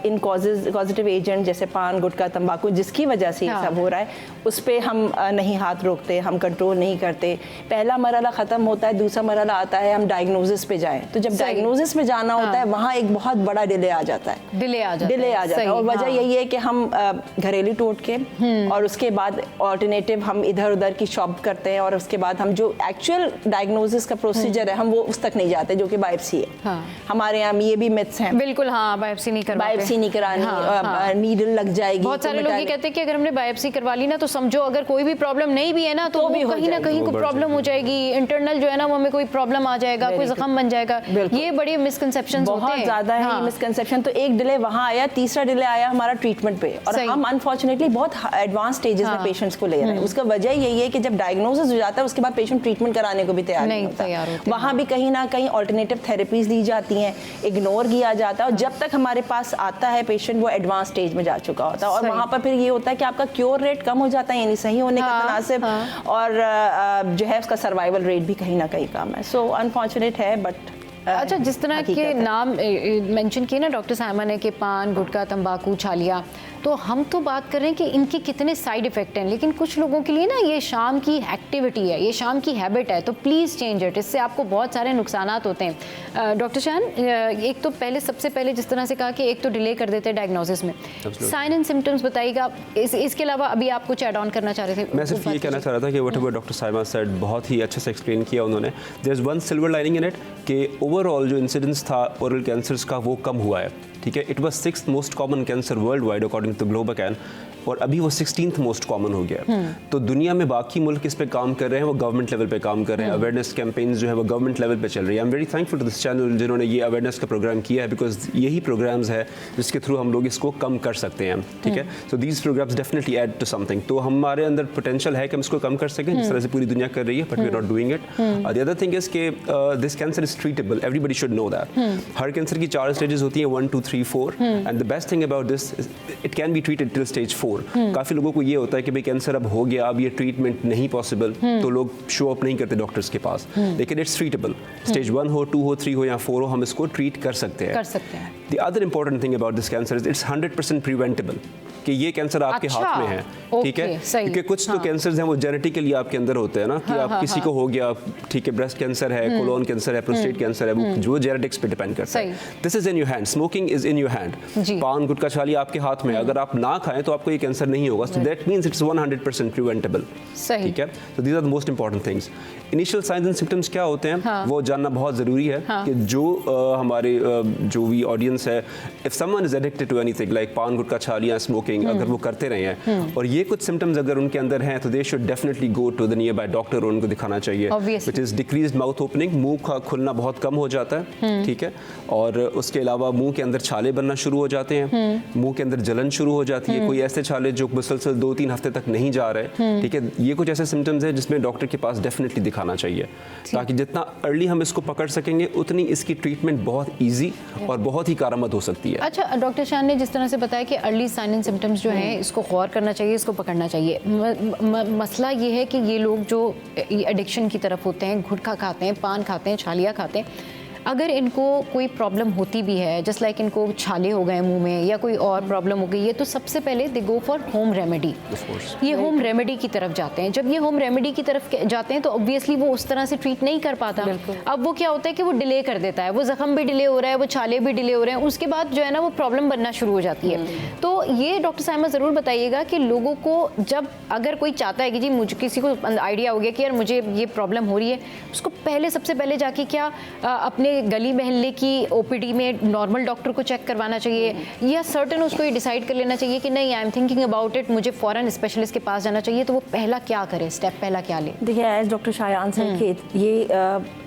इन पॉजिटिव एजेंट जैसे पान, गुटखा, तंबाकू जिसकी वजह से ये सब हो रहा है उस पर हम नहीं हाथ रोकते, हम कंट्रोल नहीं करते। पहला मरहला ख़त्म होता है, दूसरा मरहला आता है हम डायग्नोसिस पे जाएं, तो जब डायग्नोसिस पे जाना होता है वहाँ एक बहुत बड़ा डिले आ जाता है, डिले आ जाता है। और वजह यही है कि हम घरेलू टोटके और उसके बाद ऑल्टरनेटिव हम इधर उधर की शॉप करते हैं और उसके बाद हम जो एक्चुअल डायग्नोसिस का प्रोसीजर है हम वो उस तक नहीं जाते जो कि बायोप्सी है। हमारे यहाँ ये भी मिथ्स हैं। बिल्कुल, हाँ, बायोप्सी नहीं करानी, नीडल लग जाएगी। बहुत सारे लोग ये कहते हैं कि अगर हमने बायोप्सी करवा ली ना तो समझो अगर कोई भी प्रॉब्लम नहीं भी है ना तो भी कहीं ना कहीं कोई प्रॉब्लम हो जाएगी, इंटरनल जो है ना वो हमें कोई प्रॉब्लम आ जाएगा, कोई जख्म बन जाएगा। ये बड़े मिसकंसेप्शंस होते हैं, बहुत ज्यादा है मिसकंसेप्शन। तो एक डिले वहाँ आया, तीसरा डिले आया हमारा ट्रीटमेंट पे, और हम अनफॉर्चुनेटली बहुत एडवांस स्टेजेस में पेशेंट्स को ले रहे हैं। उसका वजह यही है कि जब डायग्नोसिस हो जाता है उसके बाद पेशेंट ट्रीटमेंट कराने को भी तैयार नहीं होता। वहाँ भी कहीं ना कहीं ऑल्टरनेटिव थेरेपीज दी जाती हैं, इग्नोर किया जाता है, और जब तक हमारे पास आता है पेशेंट वो एडवांस स्टेज में जा चुका होता है। और वहाँ पर फिर ये होता है कि आपका क्योर रेट कम हो जाता है, यानी सही होने का तनासिब, और जो है उसका सर्वाइवल रेट भी कहीं ना कहीं कम है। सो अनफॉर्चुनेट है, बट अच्छा, जिस तरह के नाम मेंशन किए ना डॉक्टर साइमा ने कि पान, गुटखा, तंबाकू, छालिया, तो हम तो बात कर रहे हैं कि इनके कितने साइड इफ़ेक्ट हैं, लेकिन कुछ लोगों के लिए ना ये शाम की एक्टिविटी है, ये शाम की हैबिट है, तो प्लीज़ चेंज इट। इससे आपको बहुत सारे नुकसानात होते हैं। डॉक्टर शान, एक तो पहले सबसे पहले जिस तरह से कहा कि एक तो डिले कर देते हैं डायग्नोसिस में, साइन एंड सिम्टम्स बताइएगा। इसके अलावा अभी आप कुछ ऐड ऑन करना चाह रहे थे? मैं सिर्फ ये कहना चाह रहा था कि व्हाटएवर डॉक्टर साइमा सेड बहुत ही अच्छे से एक्सप्लेन किया उन्होंने। There is one silver lining in it कि ओवरऑल जो इंसिडेंस था ओरल कैंसर्स का वो कम हुआ है, ठीक है। It was 6th most common cancer worldwide according to Globocan, और अभी वो 16th मोस्ट कॉमन हो गया। तो दुनिया में बाकी मुल्क इस पे काम कर रहे हैं, वो गवर्नमेंट लेवल पे काम कर रहे हैं, अवेयरनेस कैंपेन्स जो है वो गवर्नमेंट लेवल पे चल रही है। I am very thankful to this channel जिन्होंने ये अवेयरनेस का प्रोग्राम किया है, बिकॉज यही प्रोग्राम्स है जिसके थ्रू हम लोग इसको कम कर सकते हैं, ठीक है। So these programmes definitely add to something. तो हमारे अंदर पोटेंशियल है कि हम इसको कम कर सकें, जिस तरह से पूरी दुनिया कर रही है, but we are not doing it. The other thing is कि this cancer is treatable, everybody should know that. हर कैंसर की 4 स्टेजेस होती हैं, 1, 2, 3, 4, and the best thing about this it can be treated till stage 4। काफ़ी लोगों को ये होता है कि भाई कैंसर अब हो गया, अब ये ट्रीटमेंट नहीं पॉसिबल, तो लोग शो अप नहीं करते डॉक्टर्स के पास, लेकिन इट्स ट्रीटेबल। स्टेज 1 हो, 2 हो, 3 हो या 4 हो, हम इसको ट्रीट कर सकते हैं। The other important thing about this cancer is it's 100% preventable, कि ये कैंसर आपके हाथ में है, ठीक है। क्योंकि कुछ तो कैंसर्स हैं वो जेनेटिकली आपके अंदर होते हैं ना, कि आप किसी को हो गया, ठीक है, ब्रेस्ट कैंसर है, कोलोन कैंसर है, प्रोस्टेट कैंसर है, वो जो जेनेटिक्स पे डिपेंड करता है। This is in your hand, smoking is in your hand. पान, गुटखा, छाली आपके हाथ में, अगर आप ना खाएं तो आपको ये कैंसर नहीं होगा, so that means it's 100% preventable. सही। ठीक है, so these are the most important things. Initial signs and symptoms क्या होते हैं, हाँ। वो जानना बहुत ज़रूरी है कि जो हमारे जो भी ऑडियंस है, if someone is addicted to anything like पान गुटखा छालियाँ स्मोकिंग, अगर वो करते रहे हैं और ये कुछ सिम्टम्स अगर उनके अंदर हैं, तो they should definitely go to the nearby doctor और उनको दिखाना चाहिए। Obviously. Which is decrease mouth opening, मुंह का खुलना बहुत कम हो जाता है, ठीक है, और उसके अलावा मुंह के अंदर छाले बनना शुरू हो जाते हैं, मुंह के अंदर जलन शुरू हो जाती है, कोई ऐसे छाले जो मुसलसल 2-3 हफ्ते तक नहीं जा रहे, ठीक है, ये कुछ ऐसे सिम्टम्स हैं जिसमें डॉक्टर के पास डेफिनेटली दिखाना चाहिए, ताकि जितना अर्ली हम इसको पकड़ सकेंगे उतनी इसकी ट्रीटमेंट बहुत ईजी और बहुत ही कारआमद हो सकती है। अच्छा, डॉक्टर शान ने जिस तरह से बताया कि अर्ली साइन एंड सिम्टम्स जो हैं इसको गौर करना चाहिए, इसको पकड़ना चाहिए। मसला ये है कि ये लोग जो एडिक्शन की तरफ होते हैं, गुटखा खाते हैं, पान खाते हैं, छालियाँ खाते हैं, अगर इनको कोई प्रॉब्लम होती भी है, जस्ट लाइक इनको छाले हो गए मुंह में या कोई और प्रॉब्लम हो गई है, तो सबसे पहले दे गो फॉर होम रेमेडी। ये होम रेमेडी की तरफ जाते हैं। जब ये होम रेमेडी की तरफ जाते हैं तो ऑब्वियसली वो उस तरह से ट्रीट नहीं कर पाता। अब वो क्या होता है कि वो डिले कर देता है, वो जख्म भी डिले हो रहा है, वो छाले भी डिले हो रहे हैं, उसके बाद जो है ना वो प्रॉब्लम बनना शुरू हो जाती है। तो ये डॉक्टर साइमा ज़रूर बताइएगा कि लोगों को जब अगर कोई चाहता है कि जी मुझे किसी को आइडिया हो गया कि यार मुझे ये प्रॉब्लम हो रही है, उसको पहले सबसे पहले जाके क्या अपने गली मोहल्ले की ओपीडी में नॉर्मल डॉक्टर को चेक करवाना चाहिए, या सर्टन उसको ये डिसाइड कर लेना चाहिए कि नहीं I am thinking about it, मुझे फॉरन स्पेशलिस्ट के पास जाना चाहिए, तो वो पहला क्या करे, स्टेप पहला क्या ले? देखिए, एज डॉक्टर शायान सर के ये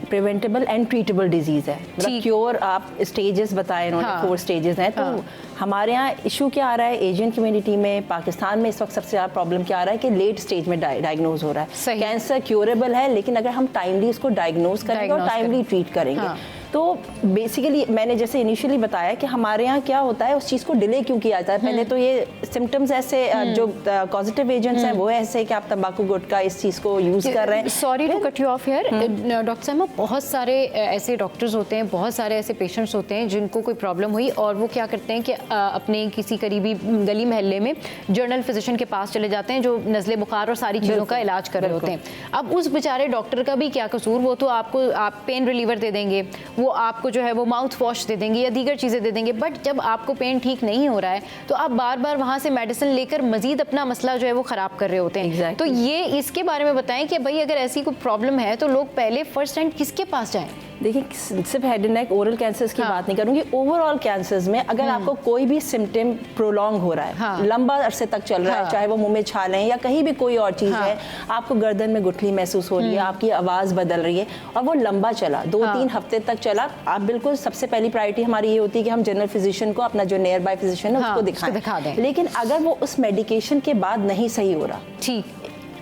प्रिवेंटेबल एंड ट्रीटेबल डिजीज़ है, मतलब क्योर आप स्टेजेस बताए इन्होंने, 4 स्टेजेस हैं। तो हमारे यहाँ इशू क्या आ रहा है एशियन कम्युनिटी में, पाकिस्तान में इस वक्त सबसे ज़्यादा प्रॉब्लम क्या आ रहा है कि लेट स्टेज में डायग्नोज हो रहा है। कैंसर क्योरेबल है, लेकिन अगर हम टाइमली इसको डायग्नोज करेंगे और टाइमली ट्रीट करेंगे तो बेसिकली मैंने जैसे इनिशियली बताया कि हमारे यहाँ क्या होता है, उस चीज़ को डिले क्यों किया जाता है। पहले तो ये सिम्टम्स ऐसे जो पॉजिटिव एजेंट्स हैं वो ऐसे कि आप तंबाकू गुटखा इस चीज़ को यूज़ कर रहे हैं। Sorry to cut you off here doctor साहब, बहुत सारे ऐसे डॉक्टर्स होते हैं, बहुत सारे ऐसे पेशेंट्स होते हैं जिनको कोई प्रॉब्लम हुई और वो क्या करते हैं कि अपने किसी करीबी गली मोहल्ले में जर्नल फिजिशियन के पास चले जाते हैं जो नज़ले बुखार और सारी चीज़ों का इलाज कर रहे होते हैं। अब उस बेचारे डॉक्टर का भी क्या कसूर, वो तो आपको आप पेन रिलीवर दे देंगे, वो आपको जो है वो माउथ वॉश दे देंगे या दीगर चीज़ें दे देंगे, बट जब आपको पेन ठीक नहीं हो रहा है तो आप बार बार वहाँ से मेडिसिन लेकर मजीद अपना मसला जो है वो ख़राब कर रहे होते हैं। तो ये इसके बारे में बताएं कि भाई अगर ऐसी कोई प्रॉब्लम है तो लोग पहले फर्स्ट हैंड किसके पास जाएं? देखिए, सिर्फ head and neck oral cancers की बात नहीं करूंगी, ओवरऑल कैंसर्स में अगर आपको कोई भी सिम्टम प्रोलॉन्ग हो रहा है, लंबा अरसे तक चल रहा है, चाहे वो मुंह में छाले हैं या कहीं भी कोई और चीज़ है, आपको गर्दन में गुठली महसूस हो रही है, आपकी आवाज़ बदल रही है और वो लंबा चला 2-3 हफ्ते तक चला, आप बिल्कुल सबसे पहली प्रायोरिटी हमारी ये होती है कि हम जनरल फिजिशियन को, अपना जो नियर बाय फिजिशियन है उसको दिखा दें। लेकिन अगर वो उस मेडिकेशन के बाद नहीं सही हो रहा, ठीक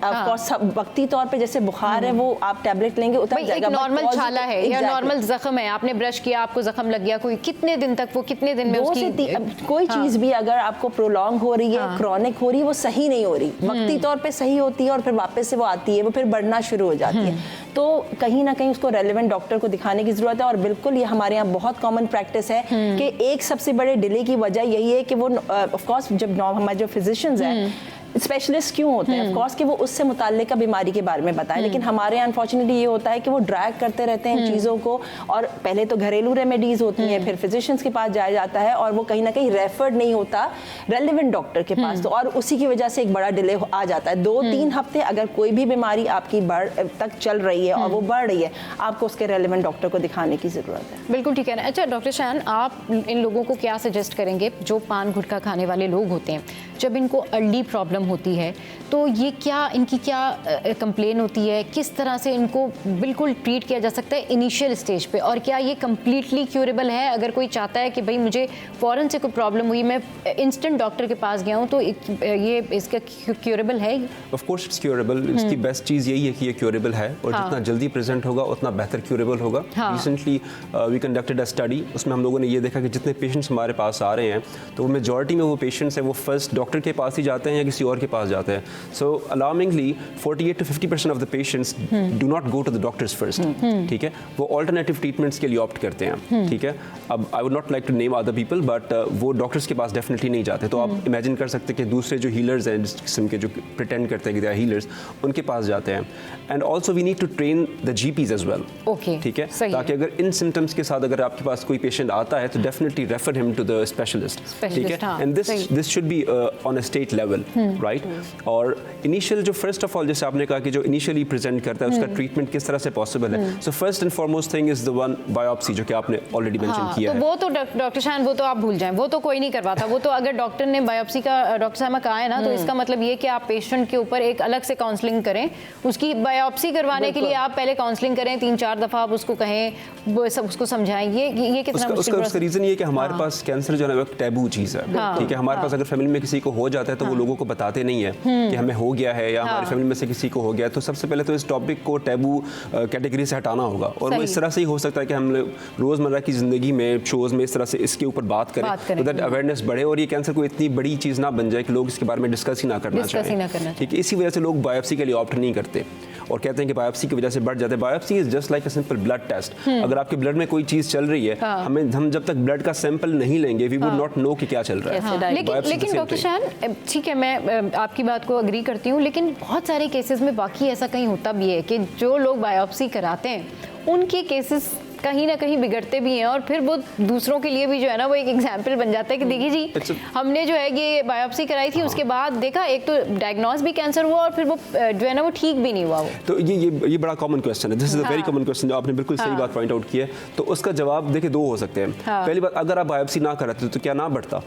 वक्ती तौर पे जैसे बुखार है वो आप टैबलेट लेंगे उतर जाएगा, नॉर्मल छाला है या नॉर्मल जख्म है, आपने ब्रश किया आपको जख्म लग गया, कोई कितने दिन तक, वो कितने दिन में उसकी कोई चीज़ भी अगर आपको प्रोलॉन्ग हो रही है, क्रॉनिक हो रही है, वो सही नहीं हो रही, वक्ती तौर पे सही होती है और फिर वापस से वो आती है, वो फिर बढ़ना शुरू हो जाती है, तो कहीं ना कहीं उसको रेलेवेंट डॉक्टर को दिखाने की ज़रूरत है। और बिल्कुल ये हमारे यहाँ बहुत कॉमन प्रैक्टिस है कि एक सबसे बड़े डिले की वजह यही है कि वो ऑफ कोर्स जब हमारे जो फिजिशियंस हैं स्पेशलिस्ट क्यों होते हैं, ऑफ कोर्स कि वो उससे मुताल्लिका बीमारी के बारे में बताएं, लेकिन हमारे यहाँ अनफॉर्चुनेटली ये होता है कि वो ड्रैग करते रहते हैं चीज़ों को, और पहले तो घरेलू रेमेडीज़ होती हैं, फिर फिजिशियंस के पास जाया जाता है और वो कहीं ना कहीं रेफर्ड नहीं होता रेलिवेंट डॉक्टर के पास, तो और उसी की वजह से एक बड़ा डिले आ जाता है। 2-3 हफ्ते अगर कोई भी बीमारी आपकी बढ़ तक चल रही है और वो बढ़ रही है, आपको उसके रेलिवेंट डॉक्टर को दिखाने की ज़रूरत है। बिल्कुल ठीक है। अच्छा डॉक्टर शान, आप इन लोगों को क्या सजेस्ट करेंगे जो पान गुटखा खाने वाले लोग होते हैं, जब इनको अर्ली प्रॉब्लम होती है तो ये क्या इनकी क्या कंप्लेन होती है, किस तरह से इनको बिल्कुल ट्रीट किया जा सकता है इनिशियल स्टेज पे, और क्या ये कम्प्लीटली क्यूरेबल है? अगर कोई चाहता है कि भाई मुझे फ़ौरन से कोई प्रॉब्लम हुई, मैं इंस्टेंट डॉक्टर के पास गया हूँ, तो ये इसका क्यूरेबल है? Of course it's curable. इसकी बेस्ट चीज़ यही है कि ये क्यूरेबल है और जितना जल्दी प्रेजेंट होगा उतना बेहतर क्यूरेबल होगा। Recently we conducted a study, उसमें हम लोगों ने ये देखा कि जितने पेशेंट्स हमारे पास आ रहे हैं तो मेजॉरिटी में वो पेशेंट्स हैं वो फर्स्ट डॉक्टर के पास ही जाते हैं या किसी और के पास जाते हैं. So alarmingly 48 to 50% of the patients do not go to the doctors first. ठीक है, वो alternative treatments के लिए opt करते हैं. ठीक है, अब I would not like to name other people, but वो डॉक्टर्स के पास डेफिनेटली नहीं जाते. तो आप इमेजिन कर सकते हैं कि दूसरे जो हीलर्स हैं, जिस किस्म के जो प्रिटेंड करते हैं कि दे आर हीलर्स, उनके पास जाते हैं. And also we need to train the GPs as well. Okay, ठीक है, ताकि अगर इन सिम्टम्स के साथ अगर आपके पास कोई पेशेंट आता है तो definitely refer him to the specialist. ठीक है, and this should be on a state level, right. और इनिशियल जो फर्स्ट ऑफ ऑल जैसे आपने कहा कि जो इनिशियली प्रेजेंट करता है उसका ट्रीटमेंट किस तरह से पॉसिबल है. So first and foremost thing is the one biopsy, जो कि आपने ऑलरेडी मेंशन किया तो है. वो तो डॉक्टर शान, वो तो आप भूल जाएं, वो तो कोई नहीं करवाता. वो तो अगर डॉक्टर ने बायोप्सी का डॉक्टर साहब कहा है ना, तो इसका मतलब ये कि आप पेशेंट के ऊपर एक अलग से काउंसलिंग करें. उसकी बायोप्सी करवाने के लिए आप पहले काउंसलिंग करें, 3-4 दफा आप उसको कहें, वो सब उसको समझाएं. ये कितना मुश्किल उसका रीजन ये कि हमारे पास कैंसर जो है एक टैबू चीज़ है. ठीक है, हमारे पास अगर फैमिली में किसी को हो जाता है तो वो लोगों को बताते नहीं है कि हमें हो गया है या हमारी फैमिली में से किसी को हो गया है. तो सबसे पहले तो इस टॉपिक को टैबू कैटेगरी से हटाना होगा. और वो इस तरह से ही हो सकता है कि हम रोज़मर्रा की ज़िंदगी में शोज़ में इस तरह से इसके ऊपर बात करें तो दैट अवेयरनेस बढ़े और ये कैंसर को इतनी बड़ी चीज़ ना बन जाए कि लोग इसके बारे में डिस्कस ही ना करना चाहें. ठीक है, इसी वजह से लोग बायोप्सी के लिए ऑप्ट नहीं करते और कहते हैं कि बायोप्सी की वजह से बढ़ जाते हैं. Biopsy is just like a simple blood test. अगर आपके ब्लड में कोई चीज़ चल रही है, हम जब तक ब्लड का सैंपल नहीं लेंगे वी वुड नॉट नो कि क्या चल रहा है. लेकिन डॉक्टर शान, ठीक है, मैं आपकी बात को अग्री करती हूँ, लेकिन बहुत सारे केसेस में बाकी ऐसा कहीं होता भी है कि जो लोग बायोप्सी कराते हैं उनके केसेस कहीं ना कहीं बिगड़ते भी हैं और फिर वो दूसरों के लिए भी जो है ना वो एक एग्जाम्पल बन जाता है कि देखिए जी हमने जो है ये बायोप्सी कराई थी, उसके बाद देखा एक तो डायग्नोस भी कैंसर हुआ और फिर वो जो है ना वो ठीक भी नहीं हुआ. वो तो ये बड़ा कॉमन क्वेश्चन है. This is a very common question जो आपने बिल्कुल सही बात पॉइंट आउट की है. तो उसका जवाब देखिए 2 हो सकते हैं. पहली बात, अगर आप बायोप्सी ना कराते तो क्या ना बढ़ता?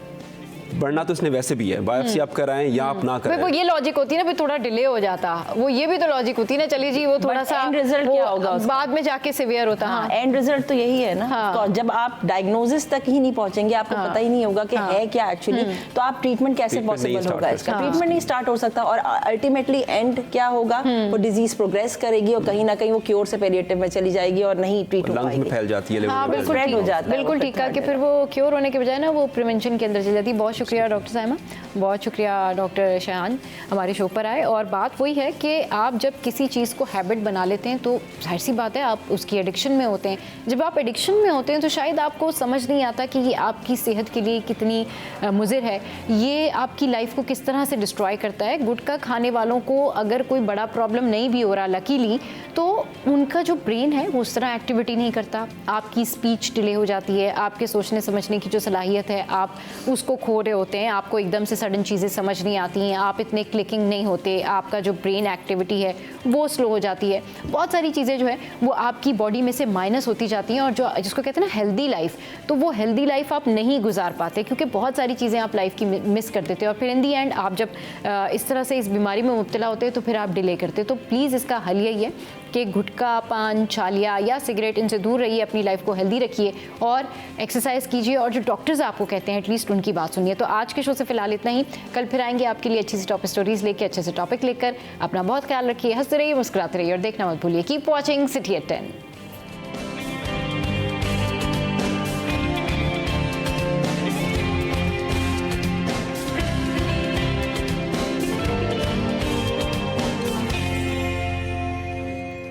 बढ़ना तो इसने वैसे भी है. बायोप्सी आप कराएं या आप ना कराएं, वो ये लॉजिक होती है ना, थोड़ा डिले हो जाता. वो ये भी तो लॉजिक होती है ना, चलिए जी वो थोड़ा सा रिजल्ट क्या होगा बाद में जाके सिवियर होता है. एंड रिजल्ट तो यही है ना. तो जब आप डायग्नोसिस तक ही नहीं पहुंचेंगे, आपको पता ही नहीं होगा कि है क्या एक्चुअली, तो आप ट्रीटमेंट कैसे पॉसिबल होगा? इसका ट्रीटमेंट नहीं स्टार्ट हो सकता और अल्टीमेटली एंड क्या होगा, वो डिजीज प्रोग्रेस करेगी और कहीं ना कहीं वो क्योर से पैलिएटिव में चली जाएगी और नहीं ट्रीट हो पाएगी, फैल जाती है, स्प्रेड हो जाता है. बिल्कुल ठीक है कि फिर वो क्योर होने के बजाय ना वो प्रिवेंशन के अंदर चली जाती है. बहुत शुक्रिया डॉक्टर साहिमा, बहुत शुक्रिया डॉक्टर शान हमारे शो पर आए. और बात वही है कि आप जब किसी चीज़ को हैबिट बना लेते हैं तो जाहिर सी बात है आप उसकी एडिक्शन में होते हैं. जब आप एडिक्शन में होते हैं तो शायद आपको समझ नहीं आता कि ये आपकी सेहत के लिए कितनी मुज़िर है, ये आपकी लाइफ को किस तरह से डिस्ट्रॉय करता है. गुटखा खाने वालों को अगर कोई बड़ा प्रॉब्लम नहीं भी हो रहा लकीली, तो उनका जो ब्रेन है वो उस तरह एक्टिविटी नहीं करता. आपकी स्पीच डिले हो जाती है, आपके सोचने समझने की जो सलाहियत है आप उसको खो रहे होते हैं, आपको एकदम से सडन चीज़ें समझ नहीं आती हैं, आप इतने क्लिकिंग नहीं होते, आपका जो ब्रेन एक्टिविटी है वो स्लो हो जाती है. बहुत सारी चीज़ें जो है वो आपकी बॉडी में से माइनस होती जाती हैं और जो जिसको कहते हैं ना हेल्दी लाइफ, तो वो हेल्दी लाइफ आप नहीं गुजार पाते क्योंकि बहुत सारी चीज़ें आप लाइफ की मिस कर देते हो और फिर इन दी एंड आप जब इस तरह से इस बीमारी में मुब्तला होते हैं तो फिर आप डिले करते हो. तो प्लीज़ इसका हल यही है कि गुटखा, पान, छालिया या सिगरेट इनसे दूर रहिए, अपनी लाइफ को हेल्दी रखिए और एक्सरसाइज कीजिए और जो डॉक्टर्स आपको कहते हैं एटलीस्ट उनकी बात सुनिए. तो आज के शो से फिलहाल इतना ही. कल फिर आएंगे आपके लिए अच्छी सी टॉप स्टोरीज लेके, अच्छे से टॉपिक लेकर. अपना बहुत ख्याल रखिए, हंसते रहिए, मुस्कुराते रहिए और देखना मत भूलिए. Keep watching City at 10.